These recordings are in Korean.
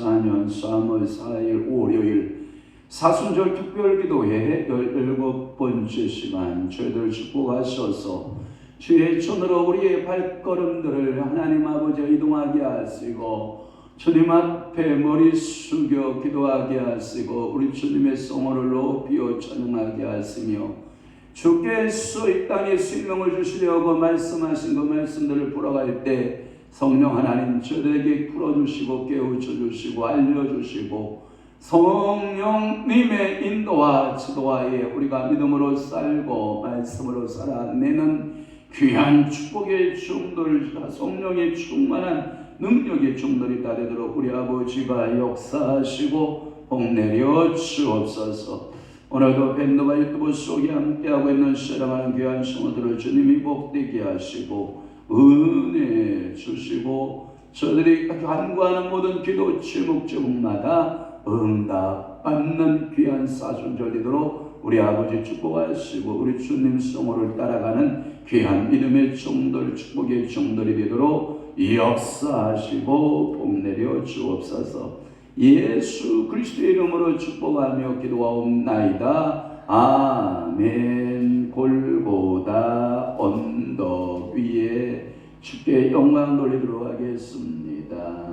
2024년 3월 4일 월요일 사순절 특별기도회 17번째 시간, 저희들 축복하셔서 주의 손으로 우리의 발걸음들을 하나님 아버지 이동하게 하시고 주님 앞에 머리 숙여 기도하게 하시고 우리 주님의 성호를 높이어 찬양하게 하시며 주께서 이 땅에 생명을 주시려고 말씀하신 그 말씀들을 풀어갈 때 성령 하나님 저들에게 풀어주시고 깨우쳐주시고 알려주시고 성령님의 인도와 지도하에 우리가 믿음으로 살고 말씀으로 살아내는 귀한 축복의 중들, 성령의 충만한 능력의 중들이 다 되도록 우리 아버지가 역사하시고 복내려 주옵소서. 오늘도 밴드와 유튜브 속에 함께하고 있는 사랑하는 귀한 성도들을 주님이 복되게 하시고 은혜 주시고 저들이 간구하는 모든 기도 제목 제목마다 응답받는 귀한 사순절 되도록 우리 아버지 축복하시고 우리 주님 성호를 따라가는 귀한 믿음의 종들 축복의 종들이 되도록 역사하시고 복내려 주옵소서. 예수 그리스도의 이름으로 축복하며 기도하옵나이다. 아멘. 골고다 언덕 위에 주께 영광 돌리도록 하겠습니다.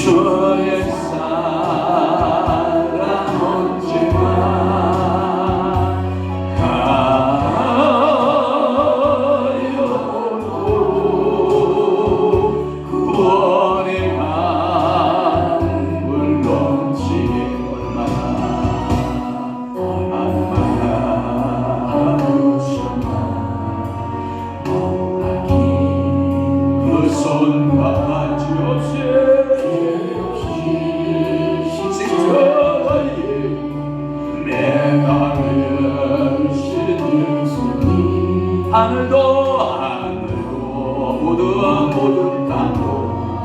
주의 사랑 언제나 가요도 구원의 강물 넘치게 얼마나 아름다우셨나 그 손과 지없이 하늘도 모든 땅도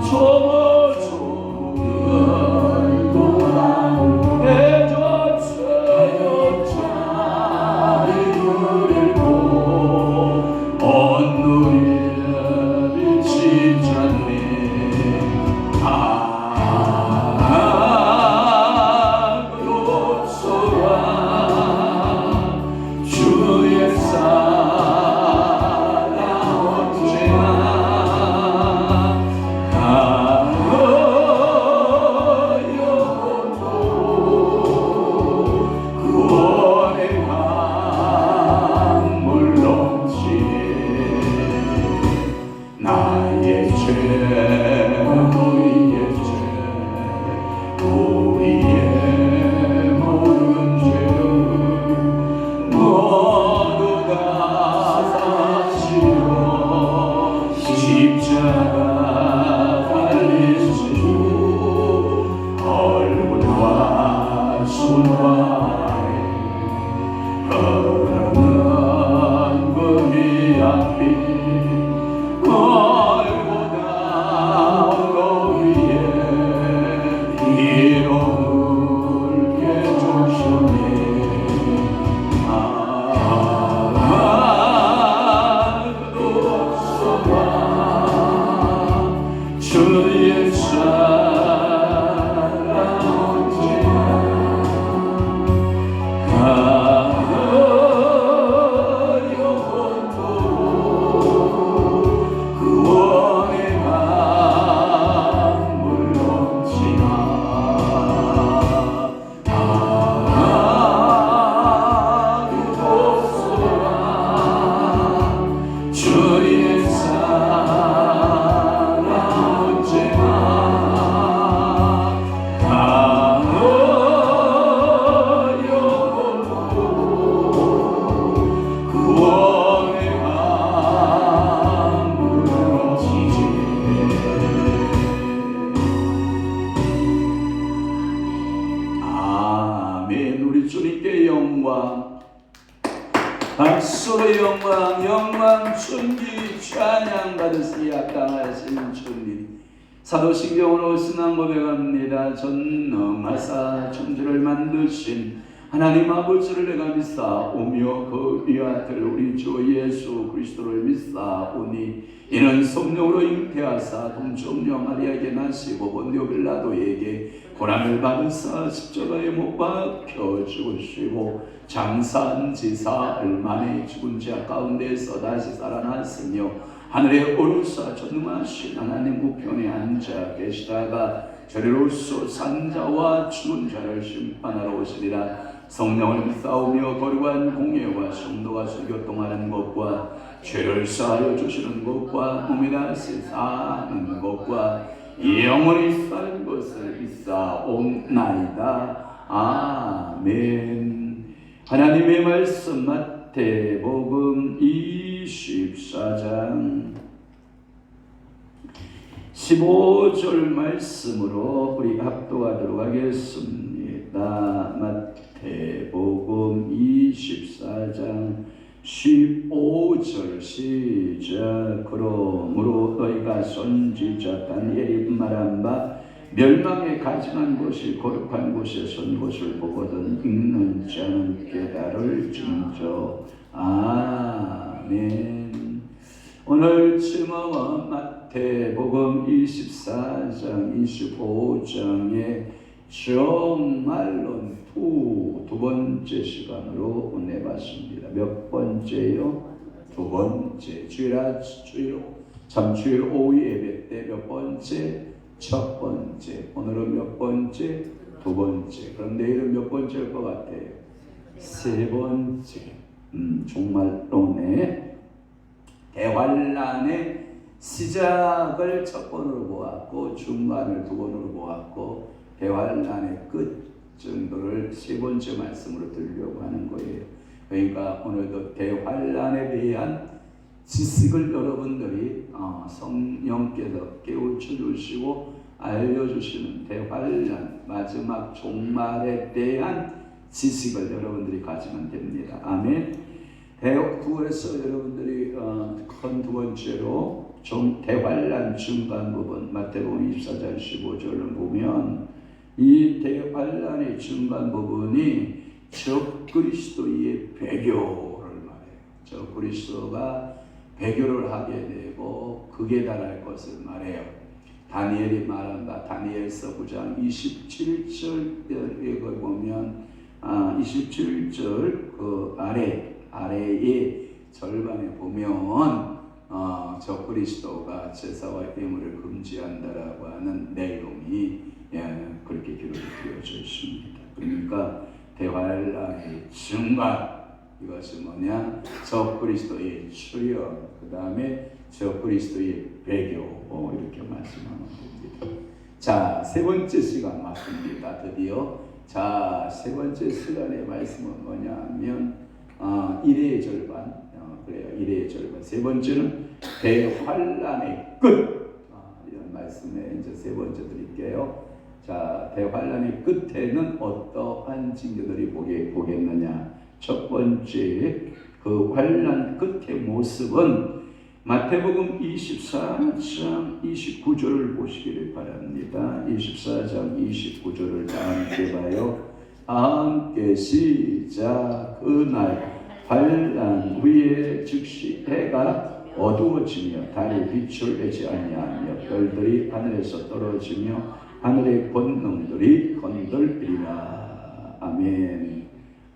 조물도 해줬어요. 잘 누리고 온누리를 비친 잔네 그로서와 주의 나의 죄, 우리의 죄, 우리의 모든 죄를 모두 다 사시고 십자가 달리시고 얼굴과 손과 흐르는 그 미약빛 주의 사랑 언제나 영원토록 구원의 강물 넘치나 그곳소라 주의 사랑 언제나 영원토록 구원의 강물 넘치네. 아멘. 우리 주님께 영광, 박수로 영광 존귀 찬양 받으시기 합당하신 주님. 사도신경으로 신앙 고백합니다. 전능하사 천지를 만드신 하나님 아버지를 내가 믿사오며 그 위아들 우리 주 예수 그리스도를 믿사오니 이는 성령으로 잉태하사 동정녀 마리아에게 나시고 본디오 빌라도에게 고난을 받으사 십자가에 못 박혀 죽으시고 장사한 지 사흘 만에 죽은 자 가운데서 다시 살아났으며 하늘에 오르사 전능하신 하나님 우편에 앉아 계시다가 저리로서 산자와 죽은 자를 심판하러 오시리라. 성령을 믿사오며 거룩한 공예와 성도가 교통하는 것과 죄를 사하여 주시는 것과 몸이 다시 사는 것과 영원히 사는 것을 믿사옵나이다. 아멘. 하나님의 말씀 마태복음 24장 15절 말씀으로 우리 합독하도록 하겠습니다. 마태복음 24장 15절 시작. 그러므로 너희가 선지자 다니엘이 말한 바 멸망에 가증한 곳이 거룩한 곳에 선 곳을 보거든 읽는 자는 깨달을진저. 아멘. 오늘 제목은 마태복음 24장 25장의 정말론 두 번째 시간으로 보내봤습니다. 몇 번째요? 두 번째. 주일 오후 예배 때 몇 번째? 첫 번째. 번째. 오늘은 몇 번째? 두 번째. 그럼 내일은 몇 번째일 것 같아요? 세 번째. 종말론의 대환란의 시작을 첫 번으로 보았고, 중간을 두 번으로 보았고, 대환란의 끝 정도를 세 번째 말씀으로 들으려고 하는 거예요. 그러니까 오늘도 대환란에 대한 지식을 여러분들이 성령께서 깨우쳐 주시고 알려주시는 대환란, 마지막 종말에 대한 지식을 여러분들이 가지면 됩니다. 아멘. 대역구에서 여러분들이 큰 두 번째로 대환란 중간 부분 마태복음 24장 15절을 보면 이 대환란의 중간 부분이 적그리스도의 배교를 말해요. 적그리스도가 배교를 하게 되고 극에 달할 것을 말해요. 다니엘이 말한 바 다니엘서 9장 27절에 보면 27절 그 아래의 절반에 보면 적그리스도가 제사와 예물을 금지한다라고 하는 내용이 그렇게 기록이 되어져 있습니다. 그러니까 대환란의 중간, 이것이 뭐냐? 적그리스도의 출현, 그 다음에 적그리스도의 배교, 이렇게 말씀하면 됩니다. 자, 세 번째 시간 맞습니다. 드디어. 자, 세 번째 시간의 말씀은 뭐냐면 일의 절반, 그래요. 일의 절반. 세 번째는 대환란의 끝. 이런 말씀에 이제 세 번째 드릴게요. 자, 대환란의 끝에는 어떠한 징조들이 보겠느냐? 첫 번째, 그 환란 끝의 모습은 마태복음 24장 29절을 보시기를 바랍니다. 24장 29절을 다 함께 봐요. 함께 시작. 그날 환란 후에 즉시 해가 어두워지며 달이 빛을 내지 아니하며 별들이 하늘에서 떨어지며 하늘의 권능들이 건들리라. 아멘.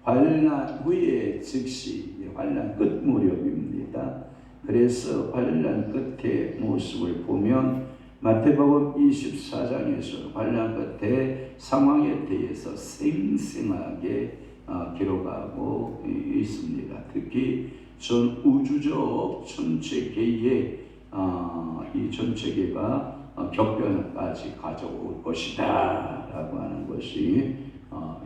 환란 후에 즉시, 환란 끝 무렵입니다. 그래서 환란 끝의 모습을 보면 마태복음 24장에서 환란 끝의 상황에 대해서 생생하게 기록하고 있습니다. 특히 전 우주적 전체계의 이 전체계가 격변까지 가져올 것이다 라고 하는 것이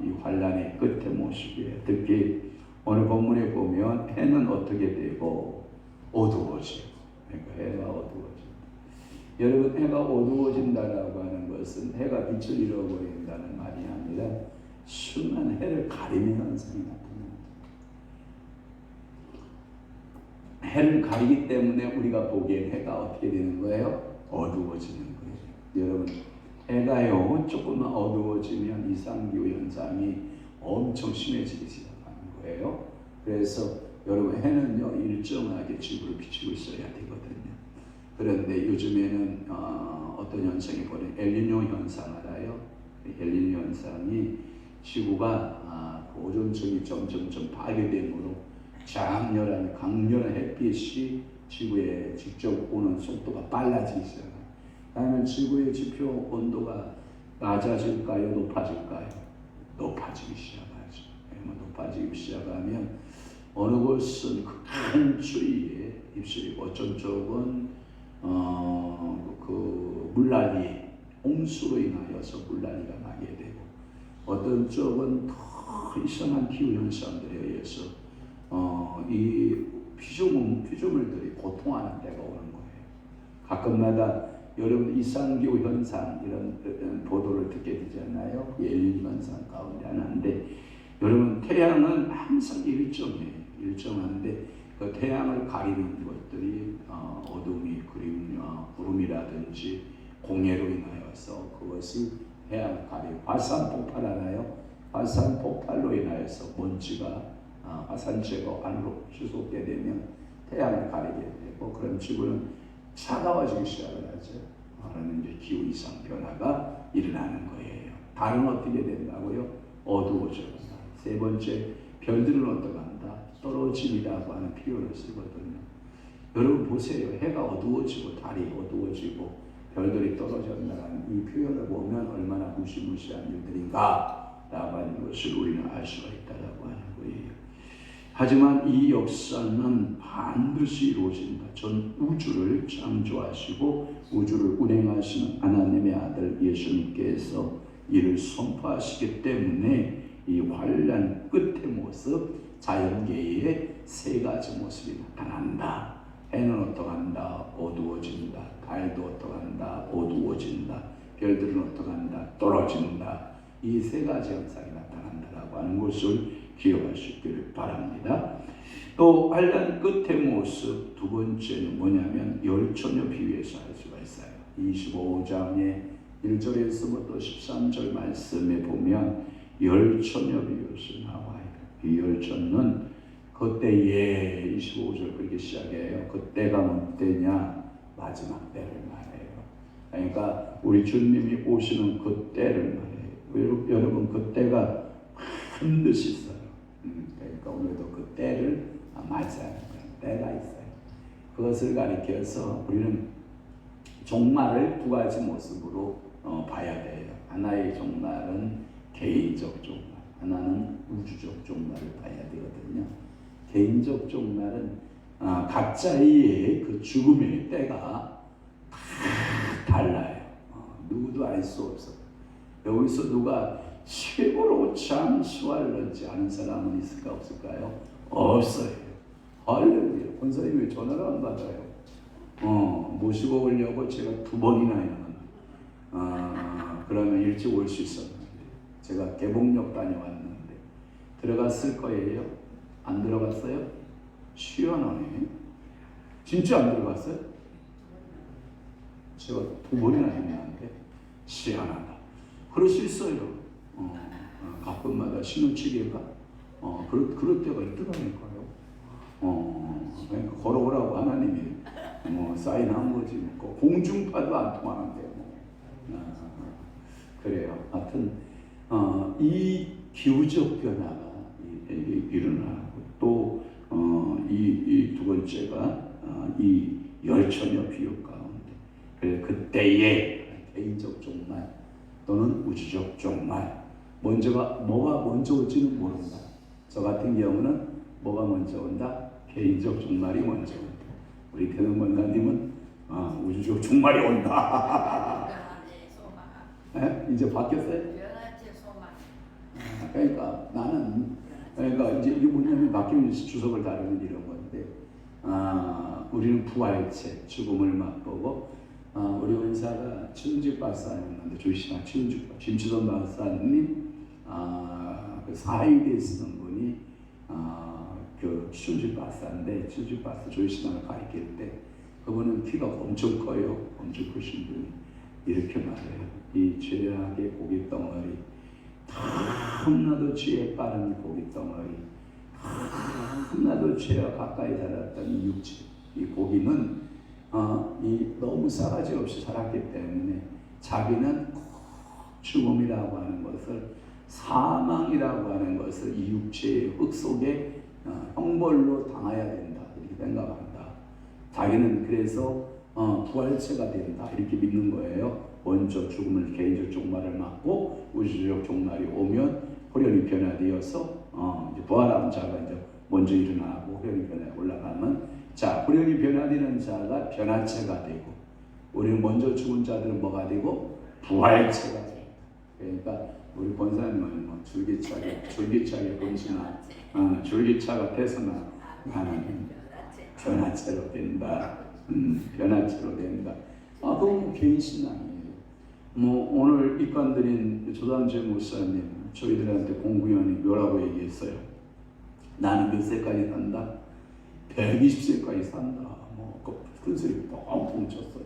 이 환란의 끝의 모습이에요. 특히 오늘 본문에 보면 해는 어떻게 되고 어두워지고, 그러니까 해가 어두워진다. 여러분, 해가 어두워진다라고 하는 것은 해가 빛을 잃어버린다는 말이 아니라 순간 해를 가리는 현상이 나타납니다. 해를 가리기 때문에 우리가 보기엔 해가 어떻게 되는 거예요? 어두워지는 거예요. 여러분, 해가요 조금만 어두워지면 이상기후 현상이 엄청 심해지기 시작하는 거예요. 그래서 여러분, 해는요 일정하게 지구를 비추고 있어야 되거든요. 그런데 요즘에는 어떤 현상이 벌어요? 엘니뇨 현상 알아요? 엘니뇨 현상이 지구가 오존층이 점점점 파괴됨으로 장렬한 강렬한 햇빛이 지구에 직접 오는 속도가 빨라지기 시작합니다. 그러면 지구의 지표 온도가 낮아질까요? 높아질까요? 높아지기 시작하죠. 높아지기 시작하면 어느 곳은 큰 추위에 휩쓸리고 어떤 쪽은 그 물난리, 홍수로 인하여서 물난리가 나게 되고 어떤 쪽은 더 이상한 기후 현상들에 의해서 이 피조물들이 고통하는 때가 오는 거예요. 가끔마다 여러분 이상기후 현상 이런 보도를 듣게 되잖아요. 엘니뇨 현상 가운데 하나인데 여러분 태양은 항상 일정한데 그 태양을 가리는 것들이 어둠이 구름이라든지 공해로 인하여서 그것이 태양을 가리고 화산 폭발하나요? 화산 폭발로 인하여서 먼지가 화산재가 안으로 수속되게 되면 태양을 가리게 되고 그럼 지구는 차가워지기 시작을 하죠. 그러면 이제 기후 이상 변화가 일어나는 거예요. 달은 어떻게 된다고요? 어두워져요. 세 번째, 별들은 어떡한다? 떨어짐이라고 하는 표현을 쓰거든요. 여러분 보세요. 해가 어두워지고 달이 어두워지고 별들이 떨어진다는 이 표현을 보면 무시무시한 일들인가 라고 하는 것을 우리는 알 수가 있다라고 하는 거예요. 하지만 이 역사는 반드시 이루어진다. 전 우주를 창조하시고 우주를 운행하시는 하나님의 아들 예수님께서 이를 선포하시기 때문에 이 환난 끝의 모습, 자연계의 세 가지 모습이 나타난다. 해는 어떠한다? 어두워진다. 달도 어떠한다? 어두워진다. 별들은 어떠한다? 떨어진다. 이 세 가지 현상이 나타난다라고 하는 것을 기억하시기를 바랍니다. 또 환난 끝의 모습 두 번째는 뭐냐면 열처녀 비유해서 알 수가 있어요. 25장의 1절에서부터 13절 말씀에 보면 열처녀 비유에서 나와요. 이 열처는 그때에 25절 그렇게 시작해요. 그때가 뭔 때냐? 마지막 때를 말해요. 그러니까 우리 주님이 오시는 그때를 말해요. 여러분 그때가 반드시 있어요. 그러니까 오늘도 그 때를 맞이하는 때가 있어요. 그것을 가리켜서 우리는 종말을 두 가지 모습으로 봐야 돼요. 하나의 종말은 개인적 종말, 하나는 우주적 종말을 봐야 되거든요. 개인적 종말은 각자의 그 죽음의 때가 다 달라요. 누구도 알 수 없어요. 여기서 누가 최고로 참 수활하지 않은 사람은 있을까 없을까요? 없어요. 할렐루야. 권사님이 왜 전화를 안 받아요? 모시고 오려고 제가 2번이나 했는데 그러면 일찍 올 수 있었는데 제가 개봉역 다녀왔는데 들어갔을 거예요? 안 들어갔어요? 시원하네. 진짜 안 들어갔어요? 제가 2번이나 했는데 시원하다. 그럴 수 있어요. 가끔마다 신혼치기가 그럴 때가 있더라니까요. 그러니까 걸어오라고 하나님이 사인한 거지. 공중파도 안 통하는데 그래요. 하여튼 이 기후적 변화가 일어나고 또 이 두 번째가 이 열처녀 비유 가운데 그래 그때의 개인적 종말 또는 우주적 종말 뭐가 먼저 올지는 모른다. 저 같은 경우는 뭐가 먼저 온다? 개인적 종말이 먼저 온다. 우리 대동 권사님은 우주적 종말이 온다. 네? 이제 바뀌었어요? 그러니까 나는 이제 이게 뭐냐면 바뀌면 주석을 다루는 이런 건데 우리는 부활체 죽음을 맛보고 우리 원사가 최은직 박사님인데 조시아 김치돈 박사님 그 사위대에 쓰는 분이 그 최은직 박사인데 최은직 박사 조시아를 가르칠 때 그분은 키가 엄청 커요. 엄청 크신 분이 이렇게 말해요. 이 죄악의 고깃 덩어리 너무나도 죄에 빠른 고깃 덩어리 너무나도 죄와 가까이 살았던 이 육체 이 고기는 이 너무 싸가지 없이 살았기 때문에 자기는 죽음이라고 하는 것을 사망이라고 하는 것을 이 육체의 흙 속에 형벌로 당해야 된다 이렇게 생각한다. 자기는 그래서 부활체가 된다 이렇게 믿는 거예요. 먼저 죽음을 개인적 종말을 맞고 우주적 종말이 오면 호련히 변화되어서 이제 부활한 자가 이제 먼저 일어나고 호련히 변화에 올라가면 자 호련히 변화되는 자가 변화체가 되고 우리는 먼저 죽은 자들은 뭐가 되고 부활체가 됩니다. 그러니까 우리 권사님은 뭐 줄기차게 본시나 줄기차가 돼서나 나는 변화체로 된다. 변화체로 된다. 그건 개인 신앙이에요. 오늘 입관드린 조단재 목사님 저희들한테 공구위원이 뭐라고 얘기했어요? 나는 몇 세까지 산다? 120세까지 산다. 큰 소리 뻥뻥 쳤어요.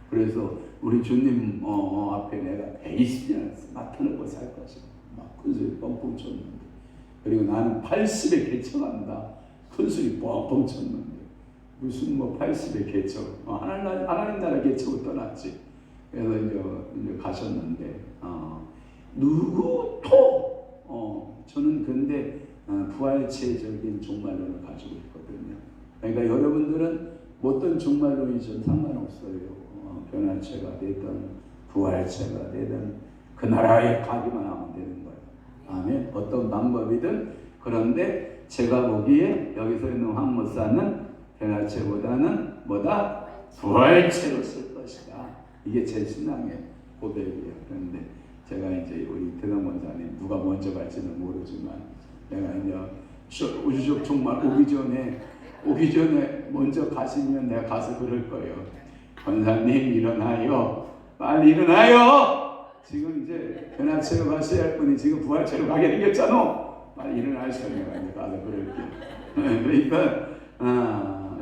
그래서 우리 주님 앞에 내가 120년 나타내고 살 것이다. 막 큰 소리 뻥뻥 쳤는데 그리고 나는 80에 개척한다. 큰 소리 뻥뻥 쳤는데 무슨 80에 개척 하나님 나라 개척을 떠났지. 그래서 이제 가셨는데 누구도 저는 근데 부활체적인 종말론을 가지고 있거든요. 그러니까 여러분들은 어떤 종말론이든 상관없어요. 변화체가 되든 부활체가 되든 그 나라에 가기만 하면 되는 거예요. 아멘. 어떤 방법이든. 그런데 제가 보기에 여기서 있는 황 목사는 변화체보다는 뭐다? 부활체로 쓸 것이다. 이게 제 신앙의 고백이에요. 그런데 제가 이제 우리 대당 원사님 누가 먼저 갈지는 모르지만 내가 이제 우주적 종말 오기 전에 먼저 가시면 내가 가서 그럴 거예요. 원사님 일어나요. 빨리 일어나요. 지금 이제 변화체로 가셔야 할 분이 지금 부활체로 가게 생겼잖아. 빨리 일어나셔야 내가 이제 가서 그럴게요. 그러니까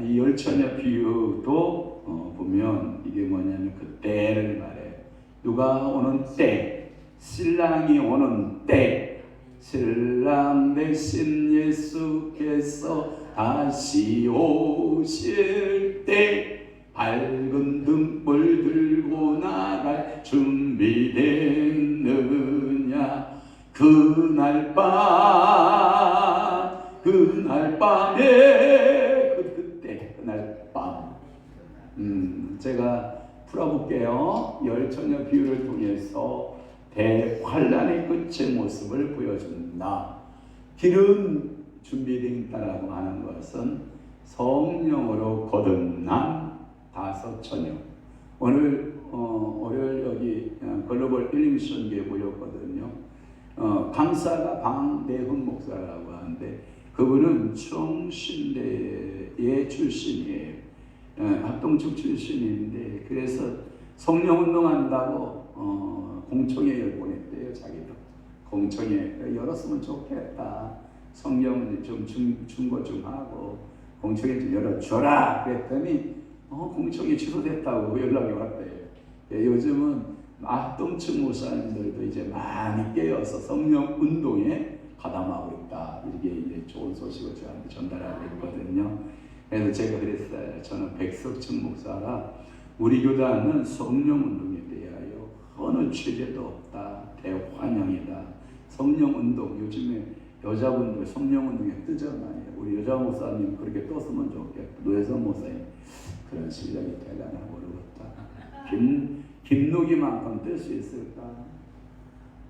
이 열처녀 비유도 보면 이게 뭐냐면 그 때를 말해. 누가 오는 때, 신랑이 오는 때, 신랑 대신 예수께서 다시 오실 때 밝은 등불 들고 나갈 준비됐느냐. 그날 밤에 그날 밤 제가 풀어볼게요. 열처녀 비유를 통해서 대환란의 끝의 모습을 보여준다. 기름 준비되어 있다라고 하는 것은 성령으로 거듭난 다섯 처녀. 오늘 월요일 여기 글로벌 일링션교에 모였거든요. 강사가 방대훈 목사라고 하는데 그분은 청신대의 출신이에요. 합동측 출신인데 그래서 성령 운동한다고 공청회 열 보냈대요. 자기도 공청회 열었으면 좋겠다. 성경 좀 준거 좀 하고 공청회 좀 열어줘라 그랬더니 공청회 취소됐다고 연락이 왔대요. 요즘은 합동측 목사님들도 이제 많이 깨어서 성령 운동에 가담하고 있다. 이게 이제 좋은 소식을 저한테 전달하고 있거든요. 그래서 제가 그랬어요. 저는 백석층 목사가 우리 교단은 성령 운동에 대하여 어느 취재도 없다. 대환영이다. 성령 운동 요즘에 여자분들 성령 운동에 뜨잖아요. 우리 여자 목사님 그렇게 떴으면 좋겠고 노혜선 목사님 그런 실력이 대단해 모르겠다. 김누기만큼 뜰 수 있을까?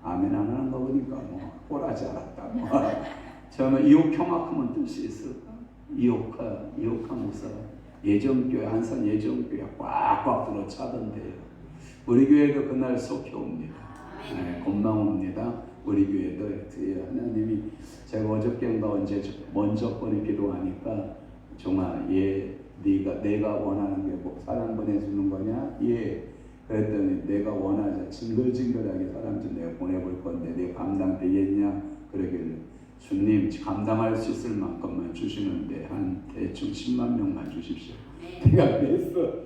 아멘 안 하는 거 보니까 꼴하지 않았다. 저는 이옥형만큼은 뜰 수 있을까? 이옥하 목사 예정교회 한산 예정교회 꽉꽉 들어 차던데요. 우리 교회도 그날 속혀옵니다. 네, 건망옵니다. 우리 교회도 하나님이 제가 어저께인가 언제 먼저 번에 기도하니까 종아 내가 원하는 게 뭐 사랑 보내주는 거냐? 그랬더니 내가 원하자 징글징글하게 사람 좀 내가 보내볼 건데 내가 감당되겠냐? 그러길래 주님 감당할 수 있을 만큼만 주시는데 한 대충 10만 명만 주십시오. 내가 그랬어.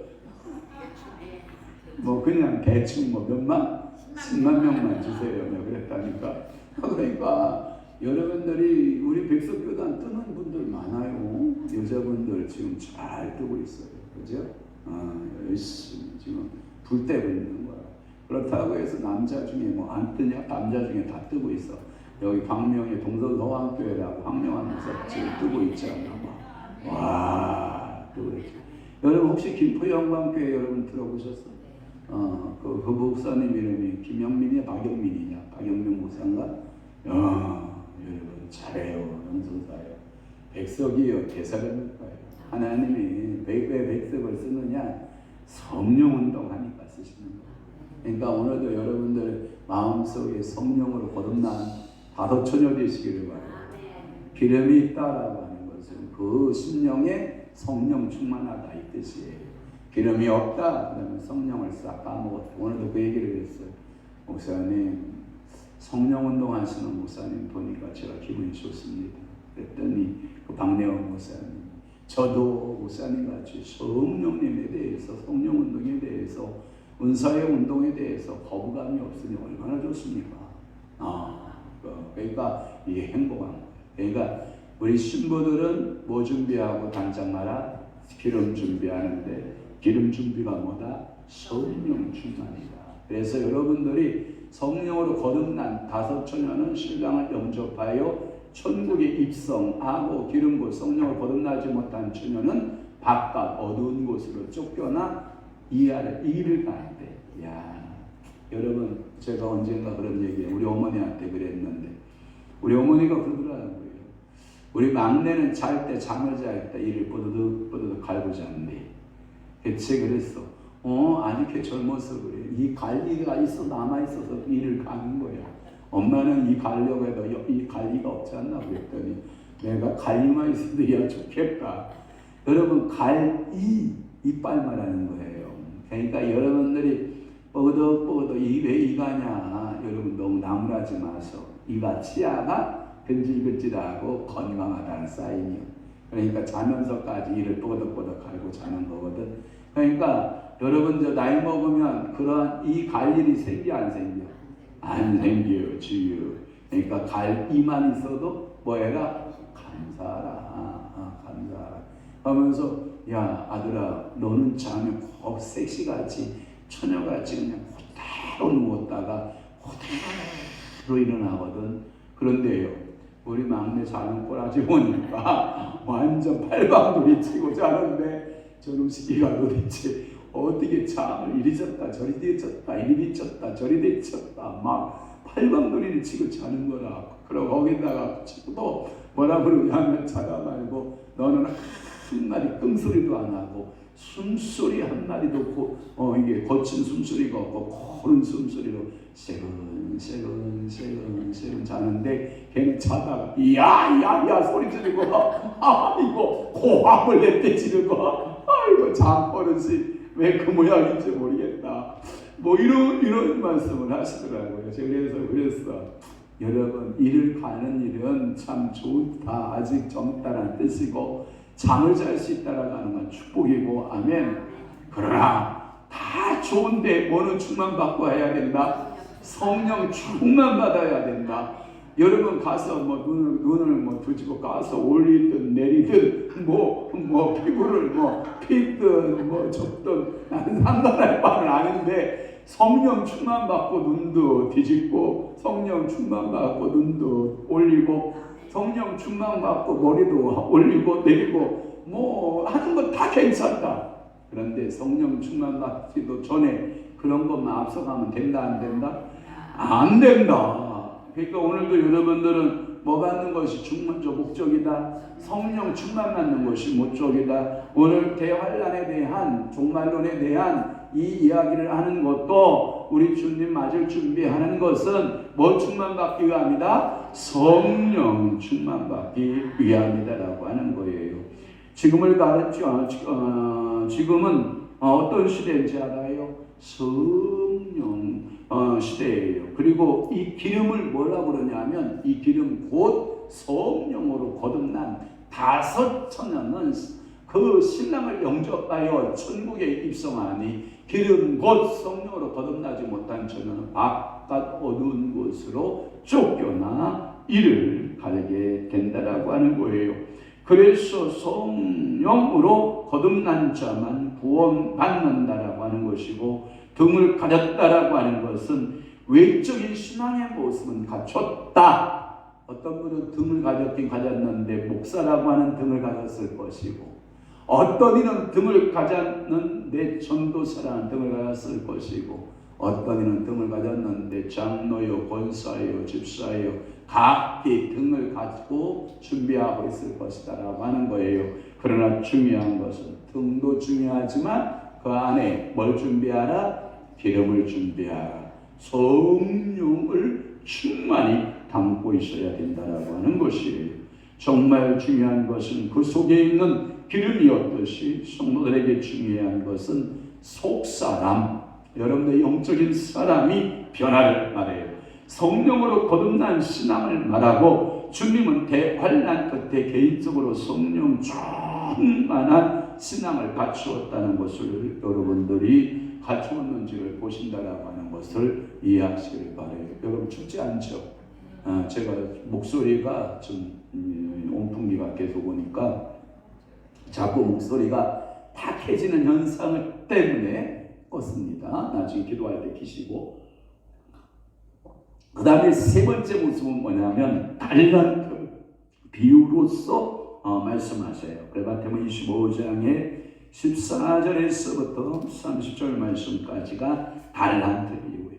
뭐 그냥 대충 뭐 몇만? 10만 명만 주세요. 내가 그랬다니까. 그러니까 여러분들이 우리 백석교단 뜨는 분들 많아요. 여자분들 지금 잘 뜨고 있어요. 그죠? 열심히 지금 불 때고 있는 거야. 그렇다고 해서 남자 중에 뭐 안 뜨냐? 남자 중에 다 뜨고 있어. 여기 광명의 동서서왕교회라고 황명한 목사 지금 뜨고 있잖아. 와, 뜨고 있죠. 여러분 혹시 김포영광교회 여러분 들어보셨어? 그 목사님 이름이 김영민이야, 박영민이냐? 박영민 목사인가? 여러분 잘해요, 영성사예요. 백석이요, 대사변일까요? 하나님이 왜 백석을 쓰느냐? 성령 운동하니까 쓰시는 거예요. 그러니까 오늘도 여러분들 마음속에 성령으로 거듭난 다섯 처녀 되시기를 바라요. 기름이 있다라고 하는 것은 그 심령에 성령 충만하다 이 뜻이에요. 기름이 없다 그러면 성령을 싹 까먹었다. 오늘도 그 얘기를 했어요. 목사님 성령 운동하시는 목사님 보니까 제가 기분이 좋습니다. 그랬더니 그 박내원 목사님 저도 목사님같이 성령님에 대해서 성령 운동에 대해서 은사의 운동에 대해서 거부감이 없으니 얼마나 좋습니까? 그러니까 이게 행복한 거예요. 그러니까 우리 신부들은 뭐 준비하고 단장 마라? 기름 준비하는데 기름 준비가 뭐다? 성령 충만이다. 그래서 여러분들이 성령으로 거듭난 다섯 처녀는 신랑을 영접하여 천국에 입성하고 기름 부어 성령을 거듭나지 못한 처녀는 바깥 어두운 곳으로 쫓겨나 일을 가는데, 야 여러분 제가 언젠가 그런 얘기예요. 우리 어머니한테 그랬는데 우리 어머니가 그러더라고요. 우리 막내는 잘 때 잠을 잘 때 이를 뽀드득 갈고 잔대. 대체 그랬어. 아니 걔 젊어서 그래. 이 관리가 남아있어서 이를 가는 거야. 엄마는 이 가려고 해도 이 관리가 없지 않나 그랬더니 내가 관리만 있어도 야 좋겠다. 여러분 이빨 말하는 거예요. 그러니까 여러분들이 뻐덕뻐덕 왜 이가냐. 여러분 너무 나무라지 마소. 이가 치아가 근질근질하고 건강하다는 사인이요. 그러니까 자면서까지 이를 뻐덕뻐덕 갈고 자는 거거든. 그러니까 여러분 저 나이 먹으면 그러한 이 갈 일이 생겨 안 생겨? 안 생겨요 주요. 그러니까 이만 있어도 뭐해라? 감사하라. 감사하라 하면서 야 아들아 너는 잠에 꼭 섹시같이 처녀같이 그냥 그대로 누웠다가 그대로 일어나거든. 그런데요 우리 막내 자는 꼬라지 보니까 완전 팔방돌이 치고 자는데 저놈 시기가 도대체 어떻게 잠을 이리 졌다 저리 뒤쳤다 이리 뒤쳤다 저리 뒤쳤다 막 팔방돌이를 치고 자는 거라. 그럼 거기다가 또 뭐라 그러냐면 자다 말고 너는 한마디 끙소리도 안 하고 숨소리 한마디도 없고 이게 거친 숨소리가 없고 고른 숨소리로 세근세근 자는데 걔는 자다가 야야야 소리 지르고 이거 고함을 내떼지는 거 아이고 잠버릇이 왜 그 모양인지 모르겠다. 뭐 이런 말씀을 하시더라고요. 제가 그래서 여러분 일을 가는 일은 참 좋다. 아직 젊다라는 뜻이고 잠을 잘 수 있다라고 하는 건 축복이고 아멘. 그러나 다 좋은데 뭐는 충만받고 해야 된다. 성령 충만 받아야 된다. 여러분 가서 뭐 눈을 뭐 두지고 가서 올리든 내리든 뭐 피부를 피든 접든 나는 상관할 바는 아닌데 성령 충만 받고 눈도 뒤집고 성령 충만 받고 눈도 올리고 성령 충만 받고 머리도 올리고 내리고 뭐 하는 건 다 괜찮다. 그런데 성령 충만 받기도 전에 그런 것만 앞서가면 된다 안 된다? 안 된다. 그러니까 오늘도 여러분들은 뭐 받는 것이 목적이다. 성령 충만 받는 것이 목적이다. 오늘 대환란에 대한 종말론에 대한 이 이야기를 하는 것도 우리 주님 맞을 준비하는 것은 뭐 충만받기 위함이다? 성령 충만받기 위함이다라고 하는 거예요. 지금은 어떤 시대인지 알아요? 성령 시대예요. 그리고 이 기름을 뭐라고 그러냐면 이 기름 곧 성령으로 거듭난 5처녀는 그 신랑을 영접하여 천국에 입성하니 기름 곧 성령으로 거듭나지 못한 처녀는 바깥 어두운 곳으로 쫓겨나 이를 가게 된다라고 하는 거예요. 그래서 성령으로 거듭난 자만 구원받는다라고 하는 것이고 등을 가졌다라고 하는 것은 외적인 신앙의 모습은 갖췄다. 어떤 분은 등을 가졌긴 가졌는데 목사라고 하는 등을 가졌을 것이고 어떤 이는 등을 가졌는데 전도사라는 등을 가졌을 것이고 어떤 이는 등을 가졌는데 장로요, 권사요, 집사요 각기 등을 가지고 준비하고 있을 것이다 라고 하는 거예요. 그러나 중요한 것은 등도 중요하지만 그 안에 뭘 준비하라? 기름을 준비하라. 성령을 충만히 담고 있어야 된다라고 하는 것이에요. 정말 중요한 것은 그 속에 있는 기름이었듯이 성도들에게 중요한 것은 속사람, 여러분의 영적인 사람이 변화를 말해요. 성령으로 거듭난 신앙을 말하고 주님은 대환난 끝에 개인적으로 성령 충만한 신앙을 갖추었다는 것을 여러분들이 갖추었는지를 보신다라고 하는 것을 이해하시길 바라요. 여러분 춥지 않죠? 제가 목소리가 좀 온풍기가 계속 오니까 자꾸 목소리가 탁해지는 현상 때문에 껐습니다. 나중에 기도할 때 키시고. 그 다음에 세 번째 모습은 뭐냐면 달란트 비유로서 말씀하세요. 그레바테문 25장의 14절에서부터 30절 말씀까지가 달란트 비유예요.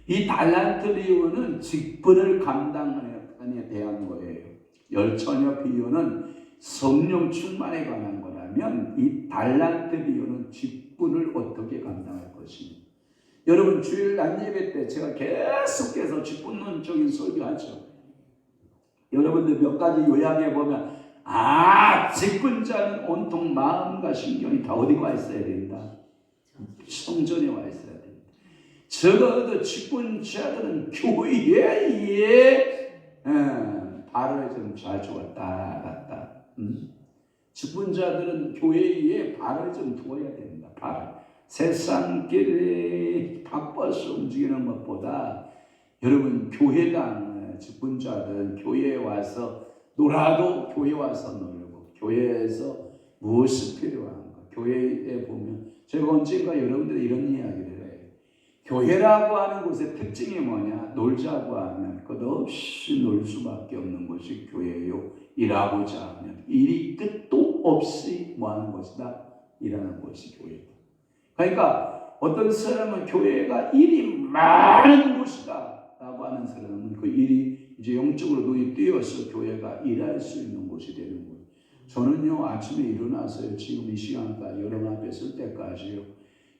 이 달란트 비유는 직분을 감당에 대한 거예요. 열처녀 비유는 성령 충만에 관한 거라면 이 달란트 비유는 직분을 어떻게 감당할 것이냐. 여러분 주일 낮 예배 때 제가 계속해서 직분론적인 설교하죠. 여러분들 몇 가지 요약해 보면 직분자는 온통 마음과 신경이 다 어디 와 있어야 된다. 성전에 와 있어야 된다. 적어도 직분자들은 교회에 발을 좀 잘 주었다 갔다. 직분자들은 교회에 발을 좀 두어야 된다. 발. 세상길에 바빠서 움직이는 것보다 여러분 교회당 직분자들은 교회에 와서 놀아도 교회에 와서 놀고 교회에서 무엇이 필요한가. 교회에 보면 제가 언젠가 여러분들이 이런 이야기를 해요. 교회라고 하는 곳의 특징이 뭐냐? 놀자고 하면 끝없이 놀 수밖에 없는 것이 교회요. 일하고자 하면 일이 끝도 없이 뭐하는 것이다? 일하는 것이 교회다. 그러니까 어떤 사람은 교회가 일이 많은 곳이다 라고 하는 사람은 그 일이 이제 영적으로 눈이 띄어서 교회가 일할 수 있는 곳이 되는 거예요. 저는요 아침에 일어나서요 지금 이 시간까지 여러분 앞에 설 때까지요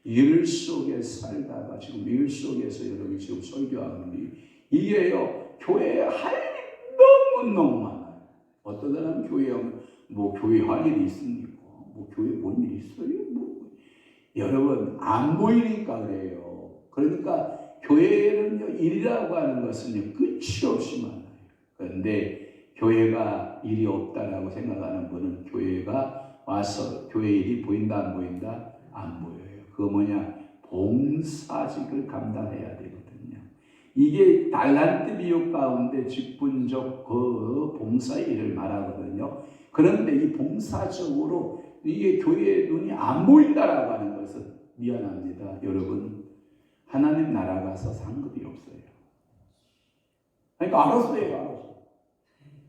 일 속에 살다가 지금 일 속에서 여러분이 지금 설교하는 이게요 교회에 할 일이 너무 많아요. 어떤 사람은 교회 할 일이 있습니까? 교회 뭔 일이 있어요? 여러분 안 보이니까 그래요. 그러니까 교회는요 일이라고 하는 것은요 끝이 없이 많아요. 그런데 교회가 일이 없다라고 생각하는 분은 교회가 와서 교회 일이 보인다 안 보인다? 안 보여요. 그거 뭐냐? 봉사직을 감당해야 되거든요. 이게 달란트 비유 가운데 직분적 그 봉사 일을 말하거든요. 그런데 이 봉사적으로 이게 교회의 눈이 안 보인다라고 하는 것은 미안합니다. 여러분 하나님 나라 가서 상급이 없어요. 그러니까 알아서 해요. 알아서.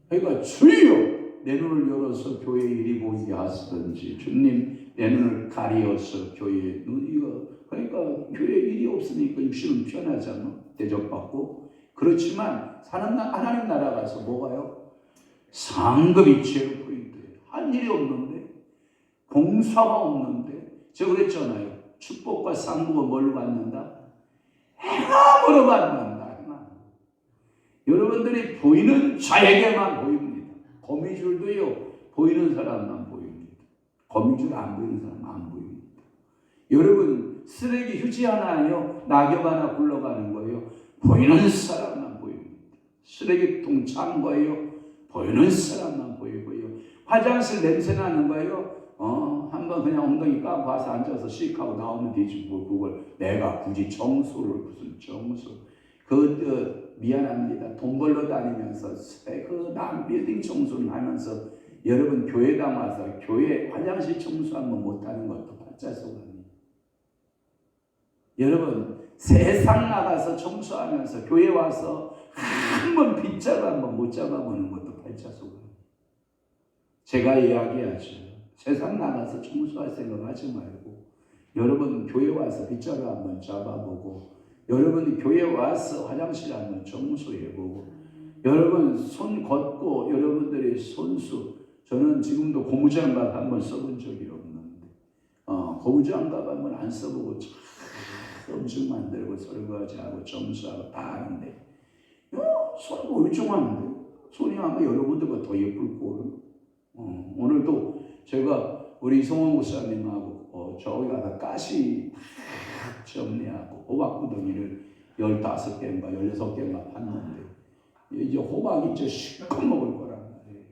그러니까 주여 내 눈을 열어서 교회 일이 보이게 하시든지 주님 내 눈을 가리어서 교회에 그러니까 교회 일이 없으니까 육신은 편하잖아. 대접받고. 그렇지만 하나님 나라 가서 뭐가요? 상급이 제로 포인트예요. 할 일이 없는데 봉사가 없는데 제가 그랬잖아요. 축복과 상급은 뭘로 받는다? 행함으로 받는다. 여러분들이 보이는 자에게만 보입니다. 거미줄도요 보이는 사람만 보입니다. 거미줄 안 보이는 사람 안 보입니다. 여러분 쓰레기 휴지 하나요 낙엽 하나 굴러가는 거예요. 보이는 사람만 보입니다. 쓰레기통 찬 거예요. 보이는 사람만 보이고요. 화장실 냄새 나는 거예요. 한번 그냥 엉덩이 까고 가서 앉아서 씩 하고 나오면 되지 뭐 그걸 내가 굳이 청소를 무슨 청소 미안합니다. 돈 벌러 다니면서 그 남 빌딩 청소를 하면서 여러분 교회당 와서 교회 화장실 청소 한번 못하는 것도 반짝소금이에요. 여러분 세상 나가서 청소하면서 교회 와서 한번 빗자루 한번 못 잡아보는 것도 반짝소금이에요. 제가 이야기하죠. 세상 나가서 청소할 생각하지 말고 여러분 교회 와서 빗자루 한번 잡아보고 여러분이 교회 와서 화장실 한번 청소해보고 여러분 손 걷고 여러분들의 손수 저는 지금도 고무장갑 한번 써본 적이 없는데 고무장갑 한번 안 써보고 음식 만들고 설거지하고 청소하고 다 하는데 손이 멀쩡한데 손이 아마 여러분들보다 더 예쁠 거예요. 오늘도 제가 우리 이성원 목사님하고 저기 가서 가시 다 정리하고 호박구덩이를 15개인가 16개인가 팠는데 이제 호박이 이제 실컷 먹을 거란 말이에요.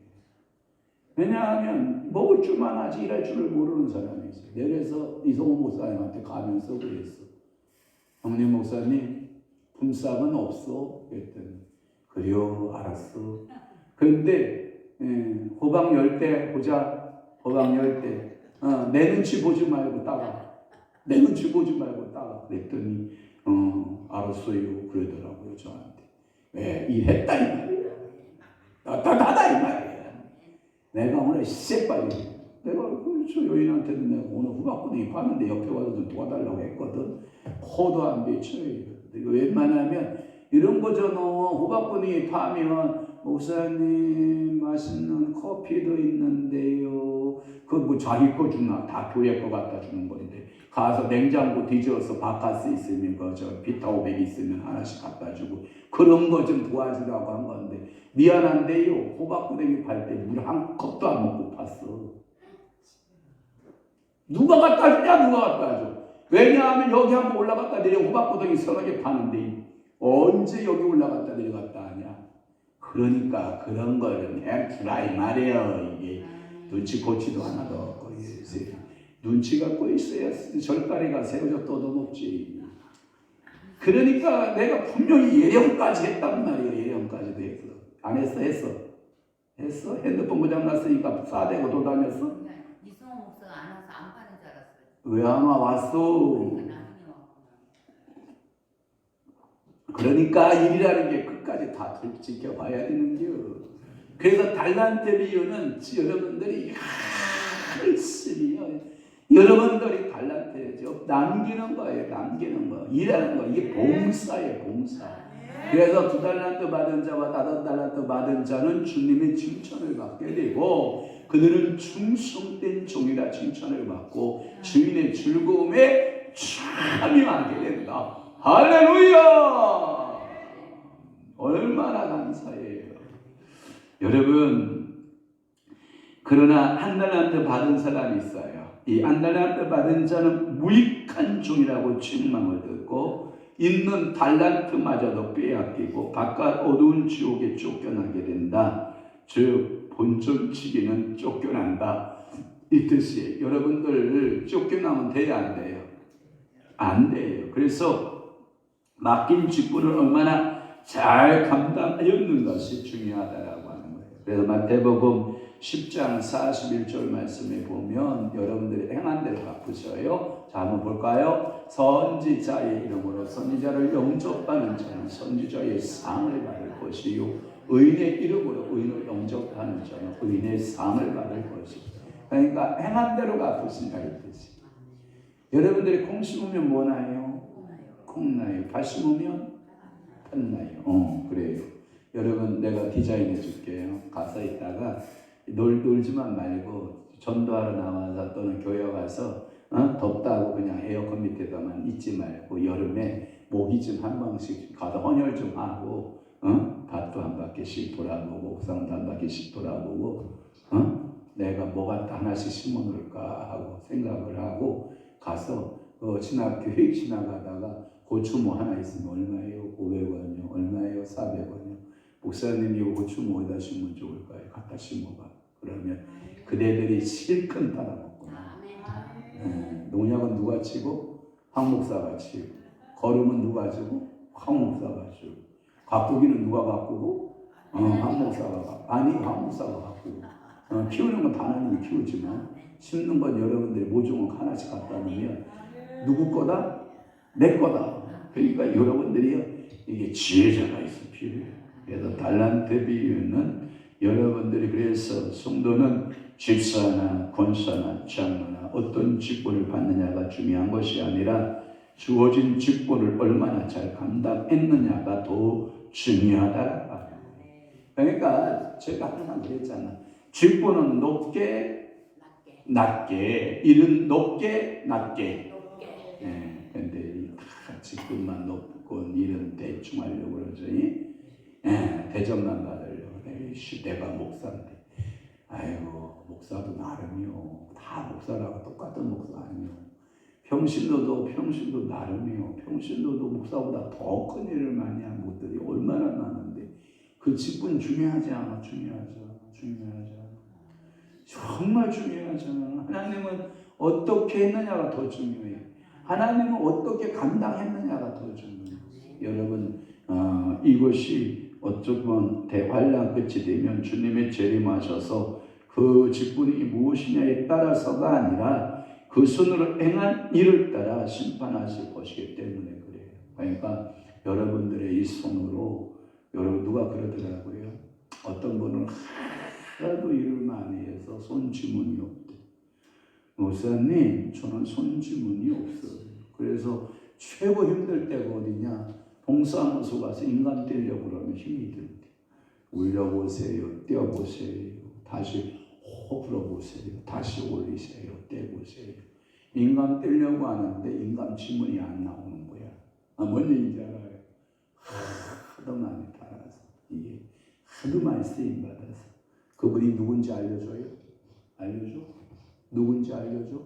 왜냐하면 먹을 줄만 하지 일할 줄을 모르는 사람이 있어요. 내려서 이성원 목사님한테 가면서 그랬어. 형님 목사님 품삯은 없어? 그랬더니 그래요 알았어. 그런데 호박 10대 보자. 호박 10대 내 눈치 보지 말고 따가. 내 눈치 보지 말고 따가. 그랬더니 알았어요 그러더라고요 저한테. 왜 일했다 이 말이야. 따다다 이 말이야. 내가 오늘 씨발이 내가 저 여인한테는 내가 오늘 호박구덩이 파는데 옆에 와서 좀 도와달라고 했거든. 코도 안 비쳐요. 이거 웬만하면 이런 거잖아. 호박분이 파면 목사님 맛있는 커피도 있는데요. 그거 뭐 자기 거 주나? 다 교회 거 갖다 주는 건데 가서 냉장고 뒤져서 바카스 있으면 그저 비타 500 있으면 하나씩 갖다 주고 그런 거 좀 도와주라고 한 건데 미안한데요. 호박구댕이 팔 때 물 한 컵도 안 먹고 팠어. 누가 갖다 주냐? 누가 갖다 줘? 왜냐하면 여기 한번 올라갔다 내려 호박구덩이 서너 개 파는데 언제 여기 올라갔다 내려갔다 하냐? 그러니까 그런 거는 해주라 이 말이에요. 이게 눈치코치도 하나도 없고 눈치 갖고 있어야 절가리가 세워져 떠도먹지. 그러니까 내가 분명히 예령까지 했단 말이에요. 예령까지도 했어. 안 했어? 했어? 핸드폰 고장났으니까 싸대고 돌아다녔어? 이성호 목사가 안 와서 안 파는 줄 알았어요. 왜 안 와? 왔어. 그러니까 일이라는 게 끝까지 다 지켜봐야 되는겨. 그래서 달란트 비유는 여러분들이 열심히 여러분들이 달란트죠. 남기는 거예요. 남기는 거. 일하는 거. 이게 봉사예요. 봉사. 그래서 2달란트 받은 자와 5달란트 받은 자는 주님의 칭찬을 받게 되고 그들은 충성된 종이라 칭찬을 받고 주인의 즐거움에 참여하게 된다. 할렐루야! 얼마나 감사해요. 여러분, 그러나 1달란트 받은 사람이 있어요. 이 1달란트 받은 자는 무익한 종이라고 책망을 듣고 있는 달란트마저도 빼앗기고 바깥 어두운 지옥에 쫓겨나게 된다. 즉 본전치기는 쫓겨난다. 이 뜻이에요. 여러분들 쫓겨나면 돼야 안 돼요? 안 돼요. 그래서 맡긴 직분을 얼마나 잘 감당하였는 것이 중요하다라고 하는 거예요. 그래서 마태복음 10장 41절 말씀에 보면 여러분들이 행한 대로 갚으셔요. 자, 한번 볼까요? 선지자의 이름으로 선지자를 영접하는 자는 선지자의 상을 받을 것이요 의인의 이름으로 의인을 영접하는 자는 의인의 상을 받을 것이요. 그러니까 행한 대로 갚으신다 이 뜻이. 여러분들이 콩 심으면 뭐 나요? 콩 나요. 팥 심으면 팥 나요. 그래요. 여러분 내가 디자인해 줄게요. 가서 있다가 놀지만 말고 전도하러 나와서 또는 교회 가서 덥다고 그냥 에어컨 밑에다만 있지 말고 여름에 모기 좀 한 방씩 가서 헌혈 좀 하고 밭도 한 바퀴씩 돌아보고 옥상도 한 바퀴씩 돌아보고 내가 뭐 갖다 하나씩 심어 놓을까 하고 생각을 하고 가서 교회 지나가다가 고추 뭐 하나 있으면 얼마예요? 500원이요? 얼마예요? 400원이요? 목사님이 고추 뭐에다 심으면 좋을까요? 갖다 심어봐. 그러면 그대들이 실컷 팔아먹구나. 농약은 누가 치고? 황 목사가 치고. 거름은 누가 주고? 황 목사가 주고. 가꾸기는 누가 가꾸고? 황 목사가 가꾸고. 아니 황 목사가 가꾸고. 키우는 건 하나님이 키우지만 심는 건 여러분들이 모종을 하나씩 갖다 놓으면 누구 거다? 내 거다. 그러니까 여러분들이요 이게 지혜자가 있어 필요해요. 그래서 달란트 비유는 여러분들이 그래서 성도는 집사나 권사나 장로나 어떤 직분을 받느냐가 중요한 것이 아니라 주어진 직분을 얼마나 잘 감당했느냐가 더 중요하다. 그러니까 제가 항상 그랬잖아. 직분은 높게 낮게 일은 높게 낮게. 근데 다 직분만 높고 일은 대충 하려고 그러지. 대접만 받으려고. 내가 목사인데. 아이고 목사도 나름이요. 다 목사라고 똑같은 목사 아니요. 평신도도 나름이요. 평신도도 목사보다 더 큰 일을 많이 한 분들이 얼마나 많은데 그 직분 중요하지 않아? 중요하죠. 정말 중요하잖아. 하나님은 어떻게 했느냐가 더 중요해. 하나님은 어떻게 감당했느냐가 더 중요해. 여러분 이것이 어쩌면 대환란 끝이 되면 주님의 재림하셔서 그 직분이 무엇이냐에 따라서가 아니라 그 손으로 행한 일을 따라 심판하실 것이기 때문에 그래요. 그러니까 여러분들의 이 손으로 여러분 누가 그러더라고요. 어떤 분은 하도 일을 많이 해서 손지문이 없대. 목사님 저는 손지문이 없어요. 그래서 최고 힘들 때가 어디냐? 동사무소 가서 인간 떼려고 그러면 힘이 든대. 올려보세요. 떼어보세요. 다시 호흡 불어보세요. 다시 올리세요. 떼보세요. 인간 떼려고 하는데 인간 지문이 안 나오는 거야. 뭔 얘기인지 알아요? 하도 많이 따라서 이게 하도 많이 쓰임 받아서 그분이 누군지 알려줘요? 알려줘? 누군지 알려줘?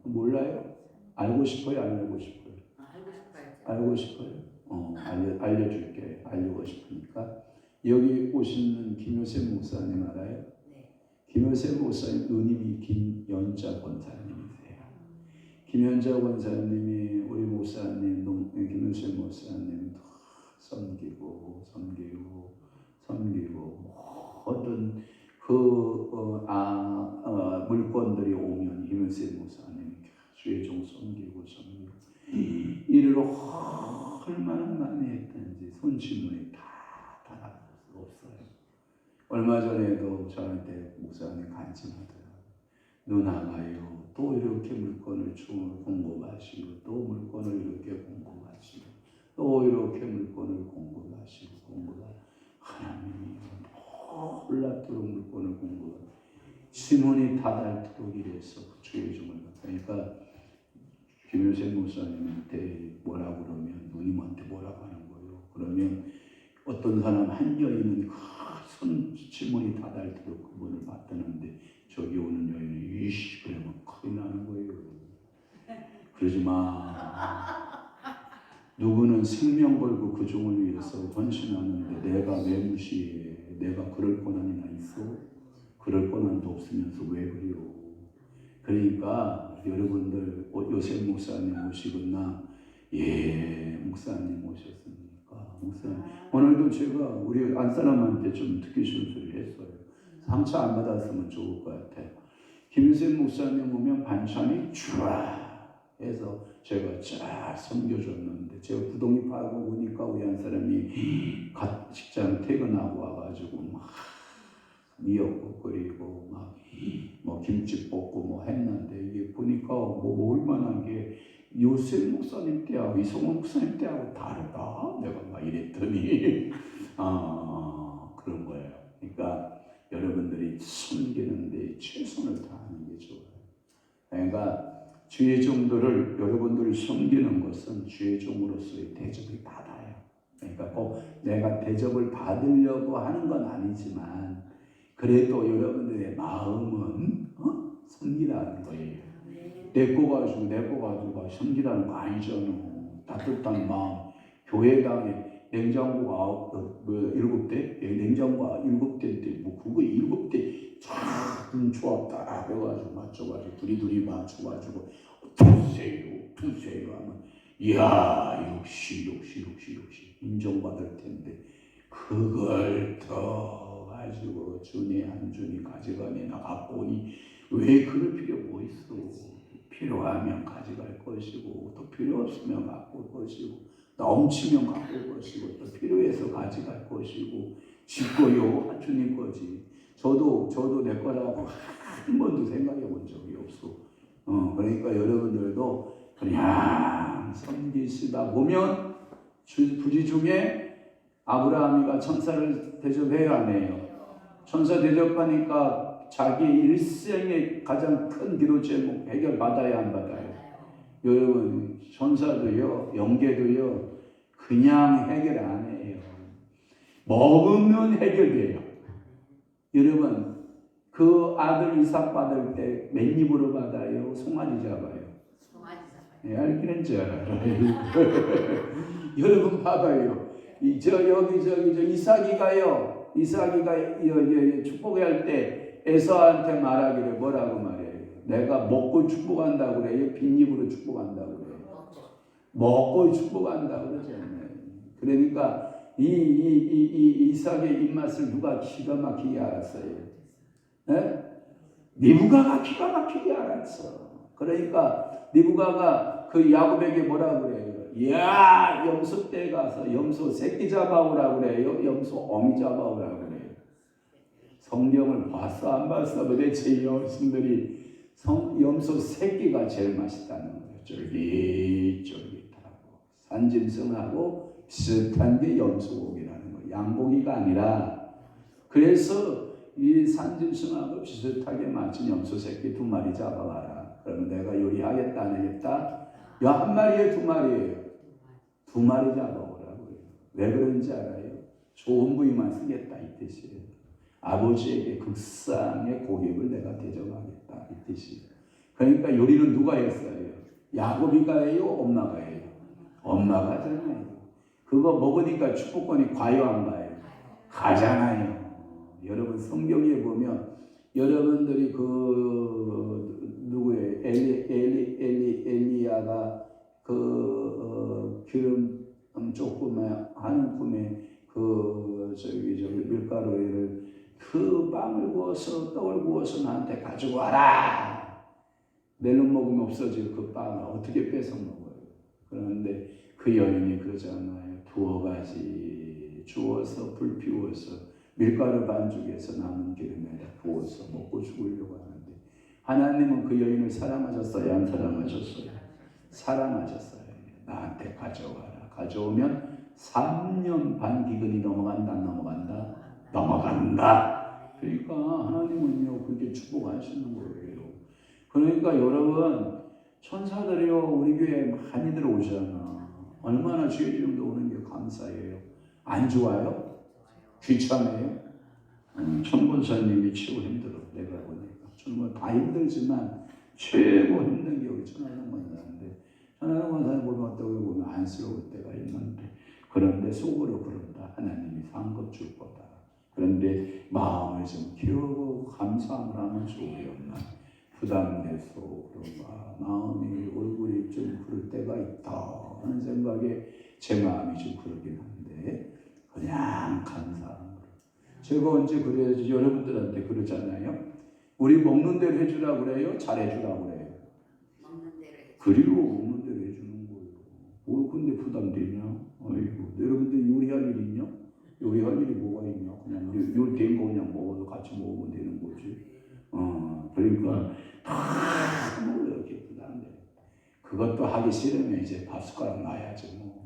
몰라요? 알고 싶어요? 안 알고 싶어요? 알고 싶어요? 알려줄게. 알고 싶으니까 여기 오시는 김효세 목사님 알아요? 네. 김효세 목사님 누님이 김연자 권사님이세요. 김연자 권사님이 우리 목사님 김효세 목사님 섬기고 모든 물건들이 오면 김효세 목사님 주의종 섬기고 이를 얼마나 많이 했든지 손짓물이 다 달아날 수 없어요. 얼마 전에도 저한테 목사님 간증하더라고요. 누나가요 또 이렇게 물건을 공급하시고 또 물건을 이렇게 공급하시고 또 이렇게 물건을 공급하시고 하나님이 놀랍도록 물건을 공급하고 지문이 닫을도록 이래서 주의 종을 그러니까 김효세 목사님한테 뭐라고 그러면 누님한테 뭐라고 하는 거예요. 그러면 어떤 사람 한 여인은 큰 지문이 닫을도록 그분을 받드는데 저기 오는 여인은 이씨 그러면 큰일 나는 거예요. 그러지 마. 누구는 생명 걸고 그 종을 위해서 헌신하는데 내가 왜 무시해? 내가 그럴 권한이나 있어? 그럴 권한도 없으면서 왜 그래요? 그러니까 여러분들 요셉 목사님 오시거나 목사님 오셨습니까? 목사님 오늘도 제가 우리 안사람한테 좀 듣기 싫은 소리를 했어요. 상처 안 받았으면 좋을 것 같아요. 김유셉 목사님 오면 반찬이 쫙 해서 제가 쫙 섬겨줬는데 제가 부동이 파고 오니까 우리 한 사람이 직장 퇴근하고 와가지고 막 미역국 끓이고 막 뭐 김치 볶고 뭐 했는데 이게 보니까 뭐 올만한 게 요셉 목사님 때하고 이성원 목사님 때하고 다르다 내가 막 이랬더니 그런 거예요. 그러니까 여러분들이 섬기는데 최선을 다하는 게 좋아요. 그러니까 주의 종들을 여러분들이 섬기는 것은 주의 종으로서의 대접을 받아요. 그러니까 꼭 내가 대접을 받으려고 하는 건 아니지만 그래도 여러분들의 마음은 섬기라는 거예요. 내 거 가지고 섬기라는 거 아니잖아. 따뜻한 마음. 교회당에 냉장고가 7대? 냉장고가 7대인데 뭐 그거 7대 쫙 조합 따라 해가지고 맞춰가지고 둘이 맞춰가지고 두세요 하면 이야 역시 인정받을 텐데 그걸 더 가지고 준이 한 준이 가져가니 나 갖고 오니 왜 그럴 필요 뭐 있어. 필요하면 가져갈 것이고 또 필요 없으면 갖고 올 것이고 넘치면 갖고 올 것이고 또 필요해서 가져갈 것이고 지거요 주님 거지. 저도 내 거라고 한 번도 생각해 본 적이 없어. 그러니까 여러분들도 그냥 섬기시다 보면 부지 중에 아브라함이가 천사를 대접해야 하네요. 천사 대접하니까 자기 일생의 가장 큰 기도 제목 해결받아야 안 받아요? 여러분 천사도요 영계도요 그냥 해결 안 해요. 먹으면 해결돼요. 여러분 그 아들 이삭 받을 때 맨입으로 받아요? 송아지 잡아요? 네, 알기는 줄 알아요. 여러분 봐봐요. 이삭이가 축복할 때 에서한테 말하기를 뭐라고 말해요? 내가 먹고 축복한다고 그래요? 빈입으로 축복한다고 그래요? 먹고 축복한다고 그러잖아요. 그러니까 이삭의 입맛을 누가 기가 막히게 알았어요? 네? 리브가가 기가 막히게 알았어. 그러니까 리브가가 그 야곱에게 뭐라고 그래요? 야 염소 떼 가서 염소 새끼 잡아오라고 그래요? 염소 어미 잡아오라고 그래요? 성경을 봤어 안 봤어? 도대체 여신들이 염소 새끼가 제일 맛있다는 거예요. 쫄깃쫄깃하고 산짐승하고 비슷한 게 염소고기라는 거예요. 양고기가 아니라. 그래서 이 산짐승하고 비슷하게 맞춘 염소 새끼 2마리 잡아와라. 그러면 내가 요리하겠다 안 하겠다? 야, 1마리에 2마리예요. 2마리 잡아오라고요. 왜 그런지 알아요? 좋은 부위만 쓰겠다 이 뜻이에요. 아버지에게 극상의 고객을 내가 대접하겠다 이 뜻이에요. 그러니까 요리는 누가 했어요? 야곱이가 해요? 엄마가 해요? 엄마가 하잖아요. 그거 먹으니까 축복권이 가요 안 가요? 가잖아요. 여러분 성경에 보면 여러분들이 그 누구예요? 엘리야가 그 기름 조금 하는 꿈에 그 저기 밀가루를 그 빵을 구워서 떡을 구워서 나한테 가지고 와라. 내는 먹으면 없어질 그 빵을 어떻게 뺏어 먹어요? 그런데 그 여인이 그러잖아요. 두어 가지 주워서 불 피워서 밀가루 반죽에서 남은 기름에다 부어서 먹고 죽으려고 하는데 하나님은 그 여인을 사랑하셨어요? 안 사랑하셨어요? 사랑하셨어요. 나한테 가져와라. 가져오면 3년 반 기근이 넘어간다 안 넘어간다? 넘어간다. 그러니까 하나님은요 그렇게 축복하시는 거예요. 그러니까 여러분 천사들이요 우리 교회에 많이 들어오잖아. 얼마나 주의 이름도 오는 게 감사해요. 안 좋아요? 귀찮아요? 천권사님이 최고 힘들어. 내가 보니까 정말 다 힘들지만 최고 힘든 게 우리 천하영 권사인데 천하영 권사님 보면 어떻게 보면 안쓰러울 때가 있는데 그런데 속으로 그런다. 하나님이 상급 줄 거다. 그런데 마음을 좀 키우고 감사함을 하면 좋으련만 부담돼서 그런가 마음이 얼굴이 좀 그럴 때가 있다 하는 생각에 제 마음이 좀 그러긴 한데 그냥 감사함으로 제가 언제 그래야지 여러분들한테 그러잖아요. 우리 먹는 대로 해주라고 그래요? 잘해주라고 그래요? 먹는 대로 해줘. 그리고 먹는 대로 해주는 거예요. 뭘 근데 부담되냐? 아이고 여러분들 요리할 일 있냐? 요리할 일이 뭐가 있냐? 그냥 요리된 거 그냥 먹어도 같이 먹으면 되는 거지. 그러니까 다 뭐 이렇게 부담돼. 그것도 하기 싫으면 이제 밥 숟가락 놔야지 뭐.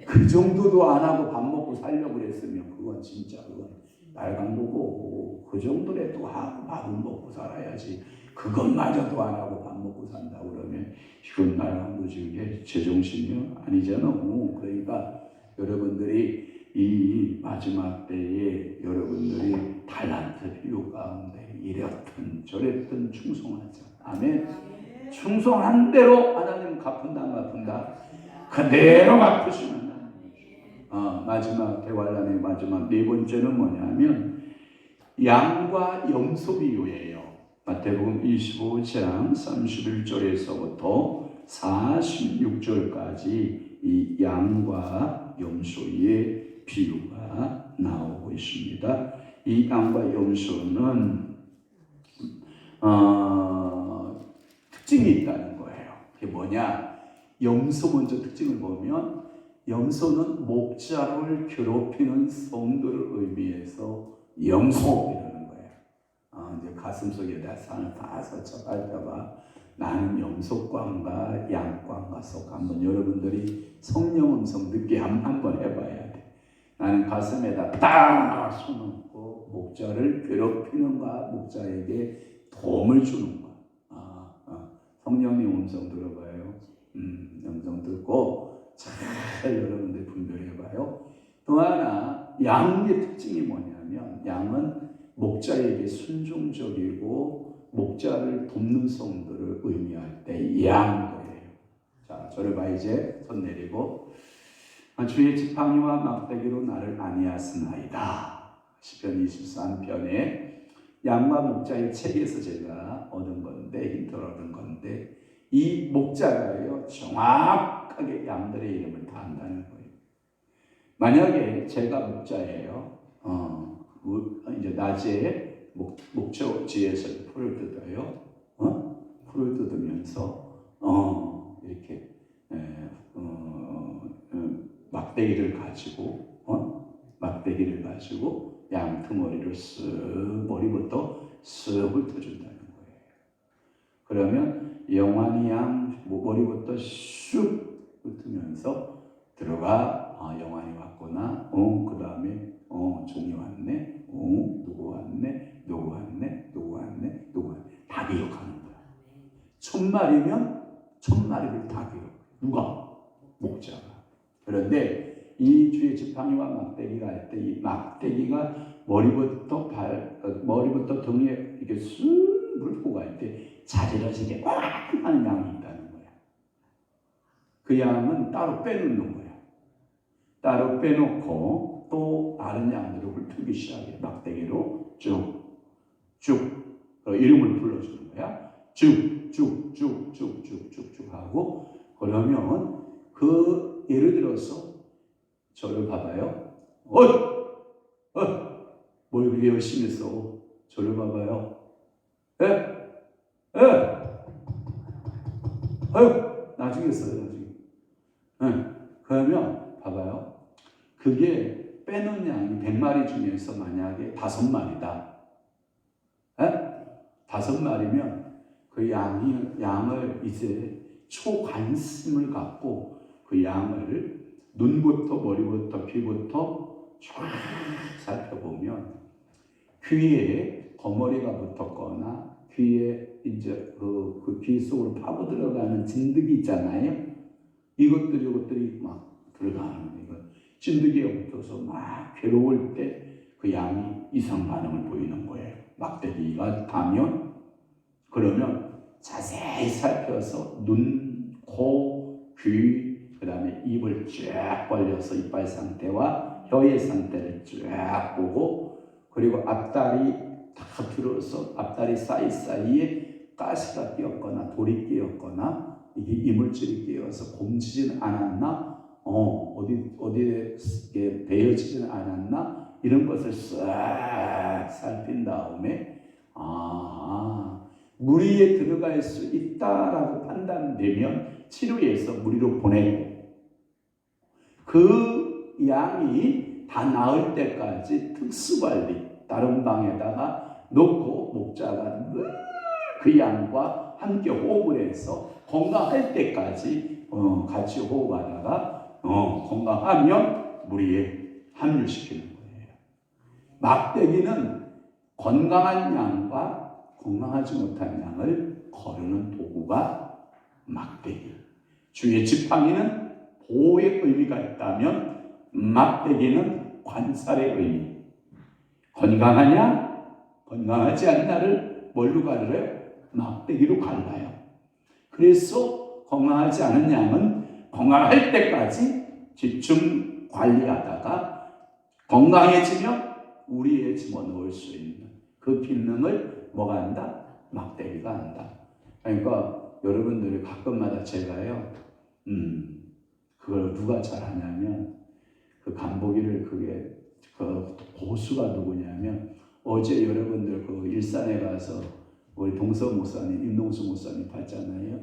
그 정도도 안 하고 밥 먹고 살려고 그랬으면 그건 진짜 그건 빨간 거고 그 정도라도 하고 밥을 먹고 살아야지. 그것마저도 안 하고 밥 먹고 산다 그러면 이건 빨간 거지. 이게 제정신이 아니잖아. 그러니까 여러분들이 이 마지막 때에 여러분들이 달란트 비유 가운데 이랬든 저랬든 충성하자. 아멘. 충성한 대로 하나님 갚은다 안 갚은다? 그대로 갚으시면 마지막 대환란의 마지막 4번째는 뭐냐면 양과 염소 비유예요. 마태복음 25장 31절에서부터 46절까지 이 양과 염소의 비유가 나오고 있습니다. 이 양과 염소는 특징이 있다는 거예요. 그게 뭐냐? 염소 먼저 특징을 보면 염소는 목자를 괴롭히는 성들을 의미해서 염소이라는 거예요. 이제 가슴속에다 산을 다 서쳐갈까봐 나는 염소광과 양광과 속 한번 여러분들이 성령 음성 듣게 한번 해봐야 돼. 나는 가슴에다 딱 손얹고 목자를 괴롭히는가 목자에게 도움을 주는가. 성령님 음성 들어봐요. 음성 듣고 잘 여러분들 분별해봐요. 또 하나 양의 특징이 뭐냐면 양은 목자에게 순종적이고 목자를 돕는 성들을 의미할 때 양이에요. 자, 저를 봐 이제 손 내리고 주의 지팡이와 막대기로 나를 안위하시나이다. 시편 23편에 양과 목자의 책에서 제가 얻은 건데 힌트를 얻은 건데 이 목자가요 정확하게 양들의 이름을 다 안다는 거예요. 만약에 제가 목자예요. 이제 낮에 목초지에서 풀을 뜯어요. 풀을 뜯으면서 이렇게 막대기를 가지고 양 덩어리를 쓱 머리부터 쓱 훑어준다는 거예요. 그러면 영환이 양 머리부터 슉 훑으면서 들어가. 영환이 왔구나. 그 다음에 종이 왔네. 누구 왔네. 누구 왔네. 누구 왔네. 누구 왔네. 다 기억하는 거야. 1000마리면 1000마리를 다 기억. 누가? 목자가. 그런데 이 주의 지팡이와 막대기가 할 때 이 막대기가 머리부터 등에 이렇게 쑥 물고 갈 때 자지러지게 꽉 하는 양이 있다는 거야. 그 양은 따로 빼놓는 거야. 따로 빼놓고 또 다른 양들을 훑기 시작해. 막대기로 쭉쭉 이름을 불러주는 거야. 쭉쭉쭉쭉쭉쭉 하고 그러면 그 예를 들어서 저를 봐봐요. 뭘 그렇게 열심히 써? 저를 봐봐요. 나중에 써요. 나중에. 그러면 봐봐요. 그게 빼놓은 양이 100마리 중에서 만약에 5마리다. 5마리면 그 양을 이제 초관심을 갖고 그 양을 눈부터 머리부터 귀부터 쫙 살펴보면 귀에 거머리가 붙었거나 귀에 이제 그 귀 속으로 파고 들어가는 진드기 있잖아요. 이것들이 막 들어가는 거예요. 진드기에 붙어서 막 괴로울 때 그 양이 이상 반응을 보이는 거예요. 막대기가 닿으면 그러면 자세히 살펴서 눈, 코, 귀, 그 다음에 입을 쫙 벌려서 이빨 상태와 혀의 상태를 쫙 보고 그리고 앞다리 다 들어서 앞다리 사이사이에 가시가 끼었거나 돌이 끼었거나 이게 이물질이 끼어서 곰지진 않았나? 어디에 베어지진 않았나? 이런 것을 싹 살핀 다음에 무리에 들어갈 수 있다라고 판단되면 치료해서 무리로 보내고 그 양이 다 나을 때까지 특수관리 다른 방에다가 놓고 목자가 늘 그 양과 함께 호흡을 해서 건강할 때까지 같이 호흡하다가 건강하면 무리에 합류시키는 거예요. 막대기는 건강한 양과 건강하지 못한 양을 거르는 도구가 막대기. 주의 지팡이는 보호의 의미가 있다면 막대기는 관살의 의미. 건강하냐? 건강하지 않냐를 뭘로 가르래요? 막대기로 갈라요. 그래서 건강하지 않은 양은 건강할 때까지 집중 관리하다가 건강해지면 우리에 집어넣을 수 있는 그 기능을 뭐가 한다? 막대기가 한다. 그러니까 여러분들이 가끔마다 제가요, 그걸 누가 잘 하냐면 그 간보기를 그게 그 고수가 누구냐면 어제 여러분들 그 일산에 가서 우리 동서 목사님, 임동수 목사님 봤잖아요.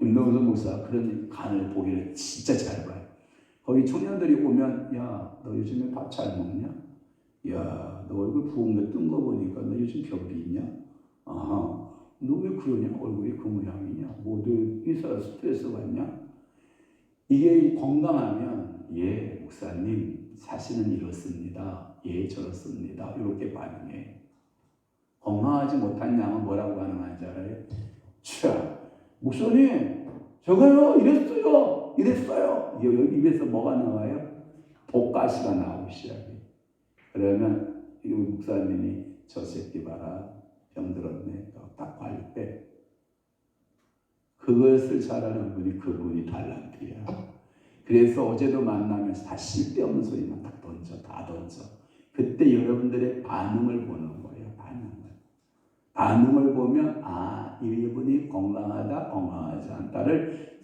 임동수 목사 그런 간을 보기를 진짜 잘 봐요. 거기 청년들이 오면 야, 너 요즘에 밥 잘 먹냐? 야, 너 얼굴 부은 거 뜬 거 보니까 너 요즘 변비 있냐? 너 왜 그러냐? 얼굴이 그 모양이냐? 모두 이사 스트레스 받냐? 이게 건강하면 예, 목사님 사실은 이렇습니다. 예, 저렇습니다. 이렇게 반응해. 건강하지 못한 양은 뭐라고 반응하는지 알아요? 차, 목사님 저거요 이랬어요. 여기 입에서 뭐가 나와요? 독가시가 나오기 시작해. 그러면 이 목사님이 저 새끼 봐라 병들었네. 딱 관리 빼. 그것을 잘하는 분이 그분이 달란트야. 그래서 어제도 만나면서 다 쓸데없는 소리만 다 던져. 그때 여러분들의 반응을 보는 거예요. 반응을 보면 이분이 건강하다 건강하지 않다를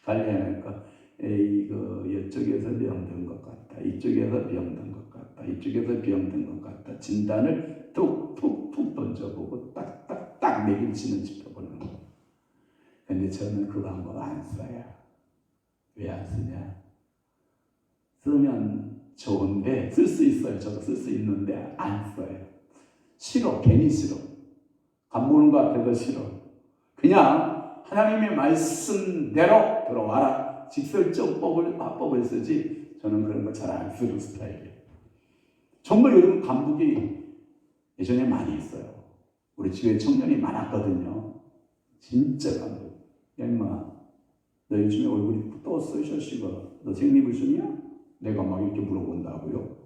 관리하니까 이쪽에서 병든 것 같다. 이쪽에서 병든 것 같다. 이쪽에서 병든 것 같다. 진단을 툭툭툭 던져보고 딱딱딱 매길치는 짚어보는 거예요. 근데 저는 그 방법 안 써요. 왜 안 쓰냐? 쓰면 좋은데 쓸 수 있어요. 저도 쓸 수 있는데 안 써요. 싫어. 괜히 싫어. 간 보는 거 같아도 싫어. 그냥 하나님의 말씀대로 들어와라. 직설적 화법을 쓰지 저는 그런 거 잘 안 쓰는 스타일이에요. 정말 여러분 간북이 예전에 많이 있어요. 우리 집에 청년이 많았거든요. 진짜 간북. 야 임마 너 요즘에 얼굴이 떴어 이 자식아. 너 생리불순이야? 내가 막 이렇게 물어본다고요?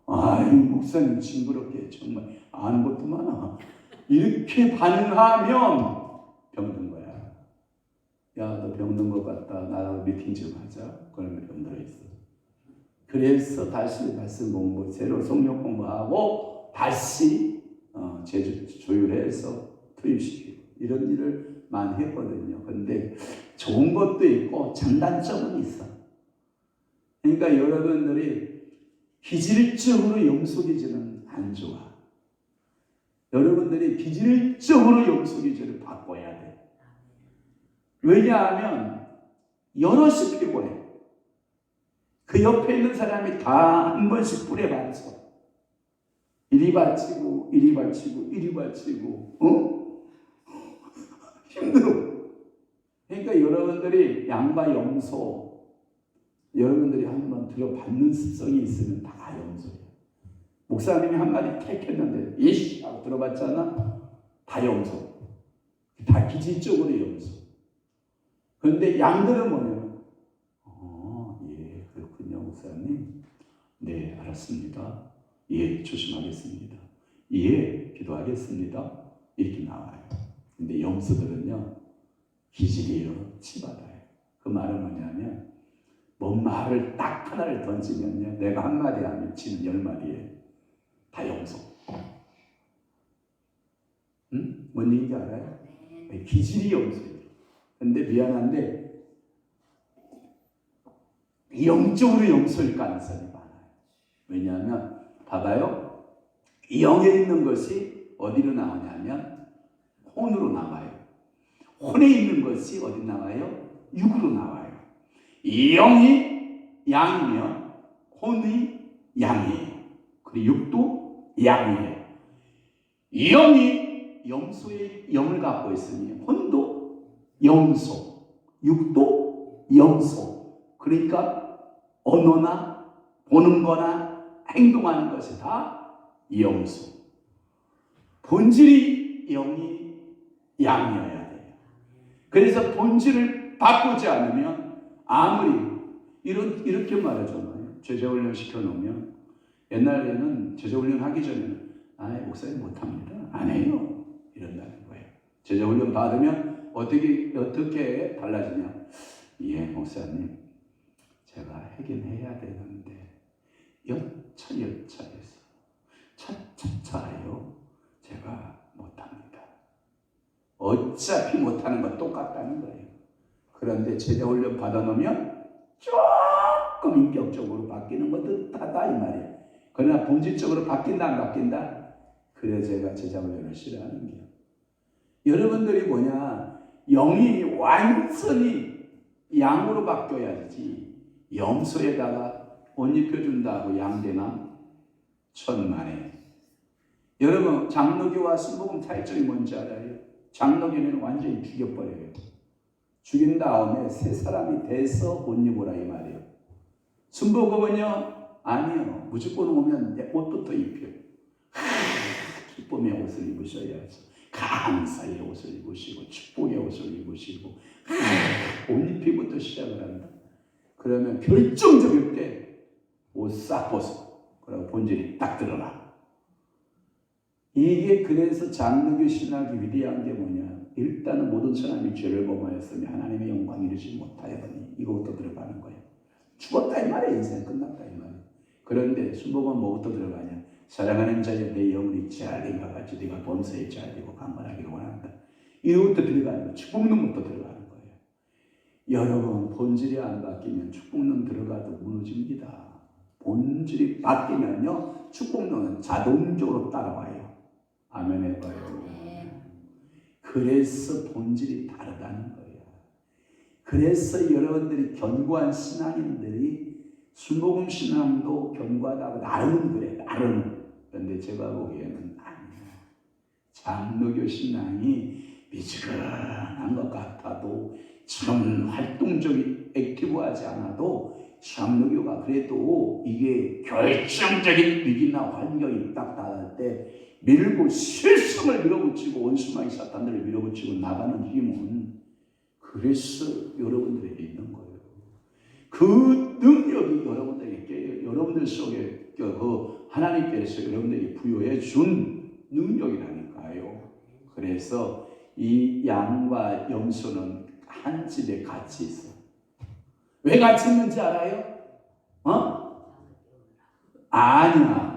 아이 목사님 징그럽게 정말 아는 것도 많아. 이렇게 반응하면 병든 거야. 야 너 병든 것 같다. 나하고 미팅 좀 하자. 그러면 병들어 있어. 그래서 다시 말씀 공부, 새로 성경 공부하고 다시 조율해서 투입시키고 이런 일을 많이 했거든요. 그런데 좋은 것도 있고 장단점은 있어. 그러니까 여러분들이 기질적으로 영속이지는 안 좋아. 여러분들이 기질적으로 영속이지를 바꿔야 돼. 왜냐하면 여럿이 피곤해. 그 옆에 있는 사람이 다 한 번씩 뿌려 받쳐. 이리 받치고 이리 받치고 이리 받치고 힘들어. 그러니까 여러분들이 양과 염소 여러분들이 한번 들어받는 습성이 있으면 다 염소예요. 목사님이 한마디 택 했는데 이씨 하고 들어봤잖아. 다 염소. 다 기질적으로 염소. 그런데 양들은 뭐냐면 예 그렇군요 목사님. 네 알았습니다. 예 조심하겠습니다. 예 기도하겠습니다. 이렇게 나와요. 근데 염소들은요 기질이에요. 치받아요. 그 말은 뭐냐면 뭔 말을 딱 하나를 던지면요 내가 한마디 하면 지는 10마디예요. 다 염소. 응? 뭔 얘기인지 알아요? 기질이 염소예요. 근데 미안한데 영적으로 염소일 가능성이 많아요. 왜냐하면 봐봐요. 영에 있는 것이 어디로 나오냐면 혼으로 나와요. 혼에 있는 것이 어디 나와요? 육으로 나와요. 영이 양이면 혼이 양이에요. 그리고 육도 양이에요. 영이 염소의 영을 갖고 있으니 혼도 염소, 육도 염소. 그러니까 언어나 보는 거나 행동하는 것이 다 염소. 본질이 영이 양이어야 돼요. 그래서 본질을 바꾸지 않으면 아무리 이렇게 말하잖아요. 제자훈련 시켜놓으면 옛날에는 제자훈련 하기 전에는 목사님 못합니다. 안 해요. 이런다는 거예요. 제자훈련 받으면 어떻게 달라지냐. 예 목사님 제가 하긴 해야 되는데 여차여차해서 차차차요 제가 못합니다. 어차피 못하는 건 똑같다는 거예요. 그런데 제자훈련 받아놓으면 조금 인격적으로 바뀌는 것도 다다 이 말이에요. 그러나 본질적으로 바뀐다 안 바뀐다? 그래 제가 제자훈련을 싫어하는 게요. 여러분들이 뭐냐 영이 완전히 양으로 바뀌어야지 염소에다가 옷 입혀준다고 양되나? 천만에. 여러분 장로교와 순복음 차이점이 뭔지 알아요? 장로교는 완전히 죽여버려요. 죽인 다음에 새 사람이 돼서 옷 입으라 이 말이에요. 순복음은요? 아니요. 무조건 오면 옷부터 입혀요. 기쁨의 옷을 입으셔야지. 감사의 옷을 입으시고 축복의 옷을 입으시고 옷 입히부터 시작을 한다. 그러면 결정적일 때 옷 싹 벗어. 그리고 본질이 딱 드러나. 이게 그래서 장로교 신학이 위대한 게 뭐냐. 일단은 모든 사람이 죄를 범하였으며 하나님의 영광 이루지 못하였더니 이거부터 들어가는 거예요. 죽었다 이 말이에요. 인생 끝났다 이 말이에요. 그런데 순복음은 뭐부터 들어가냐. 사랑하는 자여 내 영을 잊지 않으리가 같이 네가 범사에 잘되고 강건하기를 원한다. 이거부터 들어가는 거예요. 축복론부터 들어가는 거예요. 여러분 본질이 안 바뀌면 축복론 들어가도 무너집니다. 본질이 바뀌면요 축복론은 자동적으로 따라와요. 아멘 해봐요. 그래서 본질이 다르다는 거예요. 그래서 여러분들이 견고한 신앙인들이 순복음 신앙도 견고하다고 나름은 그래. 나름. 그런데 제가 보기에는 아니에요. 장로교 신앙이 미지근한 것 같아도 참 활동적인 액티브하지 않아도 샴누교가 그래도 이게 결정적인 위기나 환경이 딱 닿을 때 밀고 실성을 밀어붙이고 원수마귀 사탄들을 밀어붙이고 나가는 힘은 그래서 여러분들에게 있는 거예요. 그 능력이 여러분들 속에 그 하나님께서 여러분들에게 부여해 준 능력이라니까요. 그래서 이 양과 염소는 한 집에 같이 있어. 왜 같이 있는지 알아요? 아니야.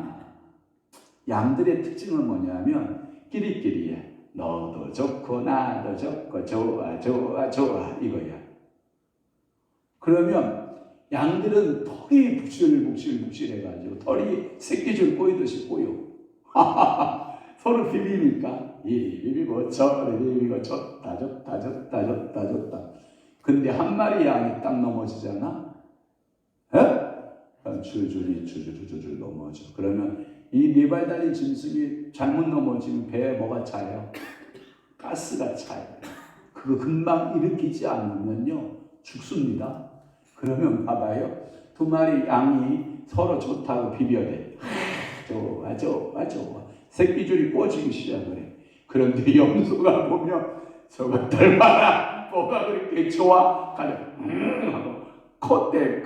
양들의 특징은 뭐냐면 끼리끼리야. 너도 좋고 나도 좋고 좋아 좋아 좋아 이거야. 그러면 양들은 털이 북실북실해가지고 털이 새끼줄 꼬이듯이 꼬여. 서로 비비니까 이리 비비고 저리 비비고 줬다. 근데 한 마리 양이 딱 넘어지잖아. 그럼 줄줄 넘어져. 그러면 이 네 발 달린 짐승이 잘못 넘어지면 배에 뭐가 차요? 가스가 차요. 그거 금방 일으키지 않으면요 죽습니다. 그러면 봐봐요. 두 마리 양이 서로 좋다고 비벼대. 좋아. 새끼줄이 꽂히기 시작을 해. 그런데 염소가 보면 저것들 봐라. 뭐가 그렇게 좋아? 가려. 하고 콧대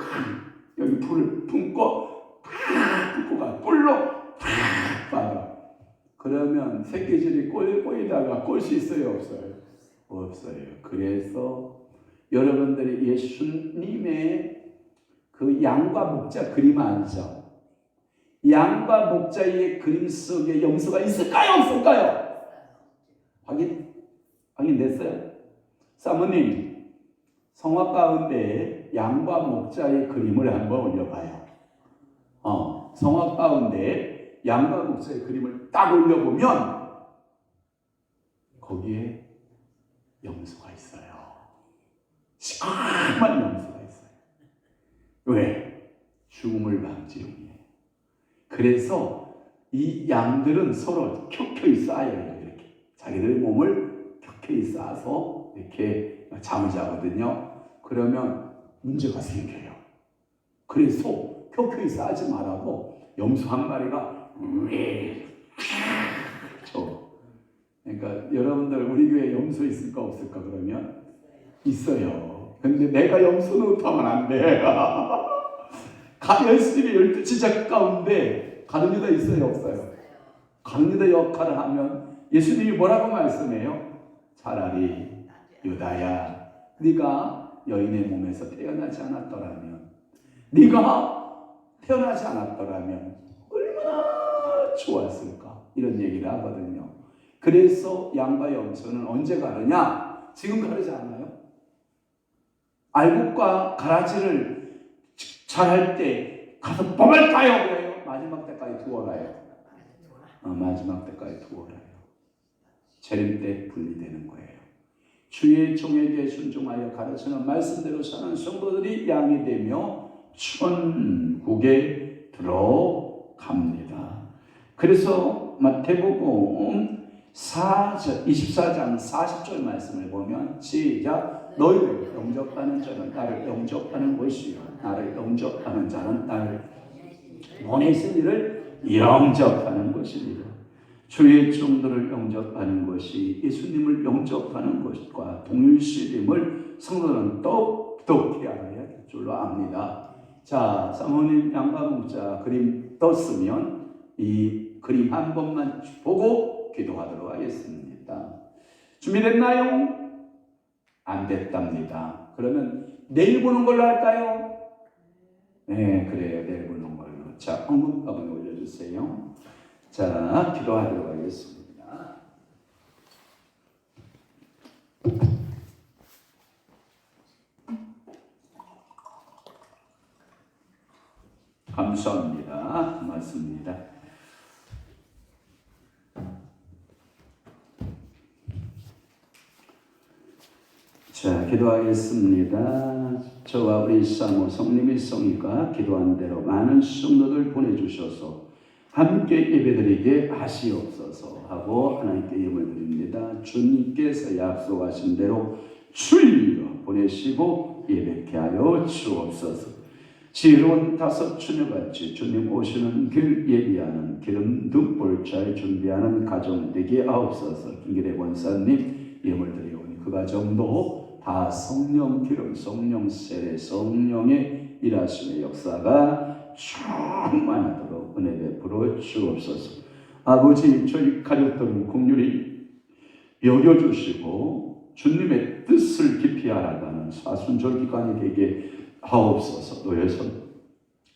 여기 불을 품고 가 뿔로 받아. 그러면 새끼줄이 꼬이다가 꼴 수 있어요? 없어요? 없어요. 그래서 여러분들이 예수님의 그 양과 목자 그림 알죠? 양과 목자의 그림 속에 염소가 있을까요? 없을까요? 확인됐어요? 사모님, 성화 가운데 양과 목자의 그림을 한번 올려봐요. 성화 가운데 양과 목자의 그림을 딱 올려보면 거기에 염소가 있어요. 시커먼 염소가 있어요. 왜? 죽음을 방지용이에요. 그래서 이 양들은 서로 켜켜이 쌓여요. 이렇게 자기들 몸을 켜켜이 쌓아서 이렇게 잠을 자거든요. 그러면 문제가 생겨요. 그래서 켜켜이 쌓지 말라고 염소 한 마리가 그러니까 여러분들 우리 교회에 염소 있을까 없을까 그러면 있어요. 근데 내가 염소 노릇하면 안 돼. 열심히 12지작 가운데 가룟 유다 있어요 없어요? 가룟 유다 역할을 하면 예수님이 뭐라고 말씀해요? 차라리 유다야 네가 여인의 몸에서 태어나지 않았더라면 얼마나 좋았을까 이런 얘기를 하거든요. 그래서 양과 염소는 언제 가르냐? 지금 가르지 않아요? 알곡과 가라지를 잘할 때 가서 뽑을까요? 그래요? 마지막 때까지 두어라요. 마지막 때까지 두어라요. 재림 때 분리되는 거예요. 주의 종에게 순종하여 가르치는 말씀대로 사는 성도들이 양이 되며 천국에 들어갑니다. 그래서 마태복음 24장 40절 말씀을 보면 시작. 너희를 영접하는 자는 나를 영접하는 것이요 나를 영접하는 자는 나를 보내신 이를 영접하는 것이니라. 주의 종들을 영접하는 것이 예수님을 영접하는 것과 동일시됨을 성도들은 똑똑히 알아야 될 줄로 압니다. 자, 사모님 양과 목자 그림 떴으면 이 그림 한 번만 보고 기도하도록 하겠습니다. 준비됐나요? 안 됐답니다. 그러면 내일 보는 걸로 할까요? 네, 그래요. 내일 보는 걸로. 자, 한번 올려주세요. 자, 기도하도록 하겠습니다. 감사합니다. 고맙습니다. 자, 기도하겠습니다. 저와 우리 사모 성님의 성의가 기도한 대로 많은 성도들 보내주셔서 함께 예배드리게 하시옵소서 하고 하나님께 예물 드립니다. 주님께서 약속하신 대로 주일로 보내시고 예배케 하여 주옵소서. 지혜로운 다섯 처녀같이 주님 오시는 길 예비하는 기름 등불 잘 준비하는 가정 되게 하옵소서. 김기래 권사님 예물 드리오니 그 가정도 다 성령 기름, 성령 세례, 성령의 일하심의 역사가 충만하도록 은혜 베풀어 주옵소서. 아버지, 저희 가족들을 긍휼히 여겨주시고 주님의 뜻을 깊이 알아가는 사순절 기간이 되게 하옵소서. 노예선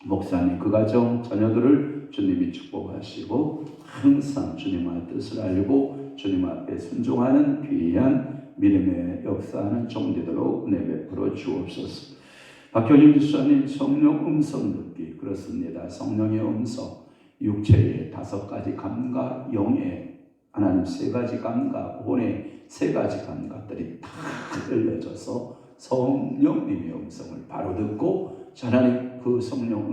목사님 그 가정 자녀들을 주님이 축복하시고 항상 주님의 뜻을 알고 주님 앞에 순종하는 귀한 믿음의 역사하는 종되도록 은혜 베풀어 주옵소서. 박효림 집사님 성령 음성 듣기 그렇습니다. 성령의 음성, 육체의 5가지 감각, 영의 하나님 3가지 감각, 혼의 3가지 감각들이 다 열려져서 성령님의 음성을 바로 듣고 하나님 그 성령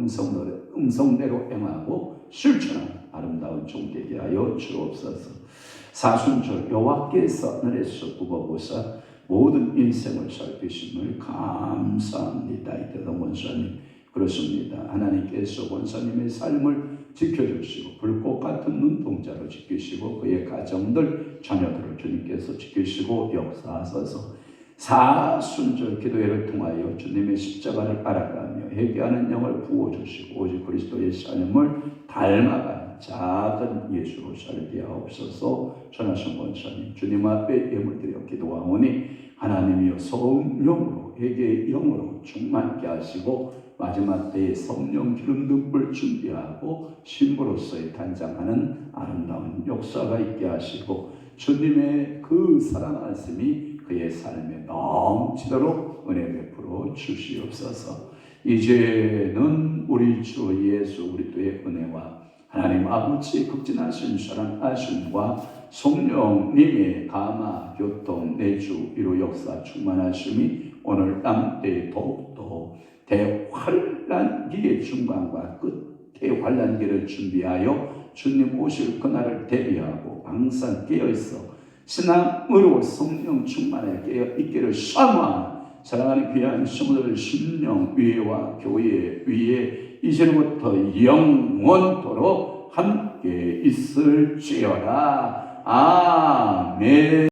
음성대로 행하고 실천하는 아름다운 종 되게 하여 주옵소서. 사순절 여호와께서 하늘에서 굽어보사 모든 인생을 살피심을 감사합니다. 이때도 원사님 그렇습니다. 하나님께서 원사님의 삶을 지켜주시고 불꽃 같은 눈동자로 지키시고 그의 가정들 자녀들을 주님께서 지키시고 역사하소서. 사순절 기도회를 통하여 주님의 십자가를 알아가며 회개하는 영을 부어주시고 오직 그리스도의 삶을 닮아가는 작은 예수로 살게 하옵소서. 전하신 권사님 주님 앞에 예물드려 기도하오니 하나님이여 성령으로 회개의 영으로 충만케 하시고 마지막 때에 성령 기름 등불 준비하고 신부로서의 단장하는 아름다운 역사가 있게 하시고 주님의 그 사랑 말씀이 그의 삶에 넘치도록 은혜 베풀어 주시옵소서. 이제는 우리 주 예수 그리스도의 은혜와 하나님 아버지의 극진하신 사랑하심과 성령님의 감화 교통 내주 위로 역사 충만하심이 오늘 땅때에 더욱더 대환란기의 중간과 끝 대환란기를 준비하여 주님 오실 그날을 대비하고 항상 깨어있어 신앙으로 성령 충만에 깨어있기를 사모하는 사랑하는 귀한 성도들 심령 위에와 교회 위에 이제부터 영원토록 함께 있을지어다. 아멘.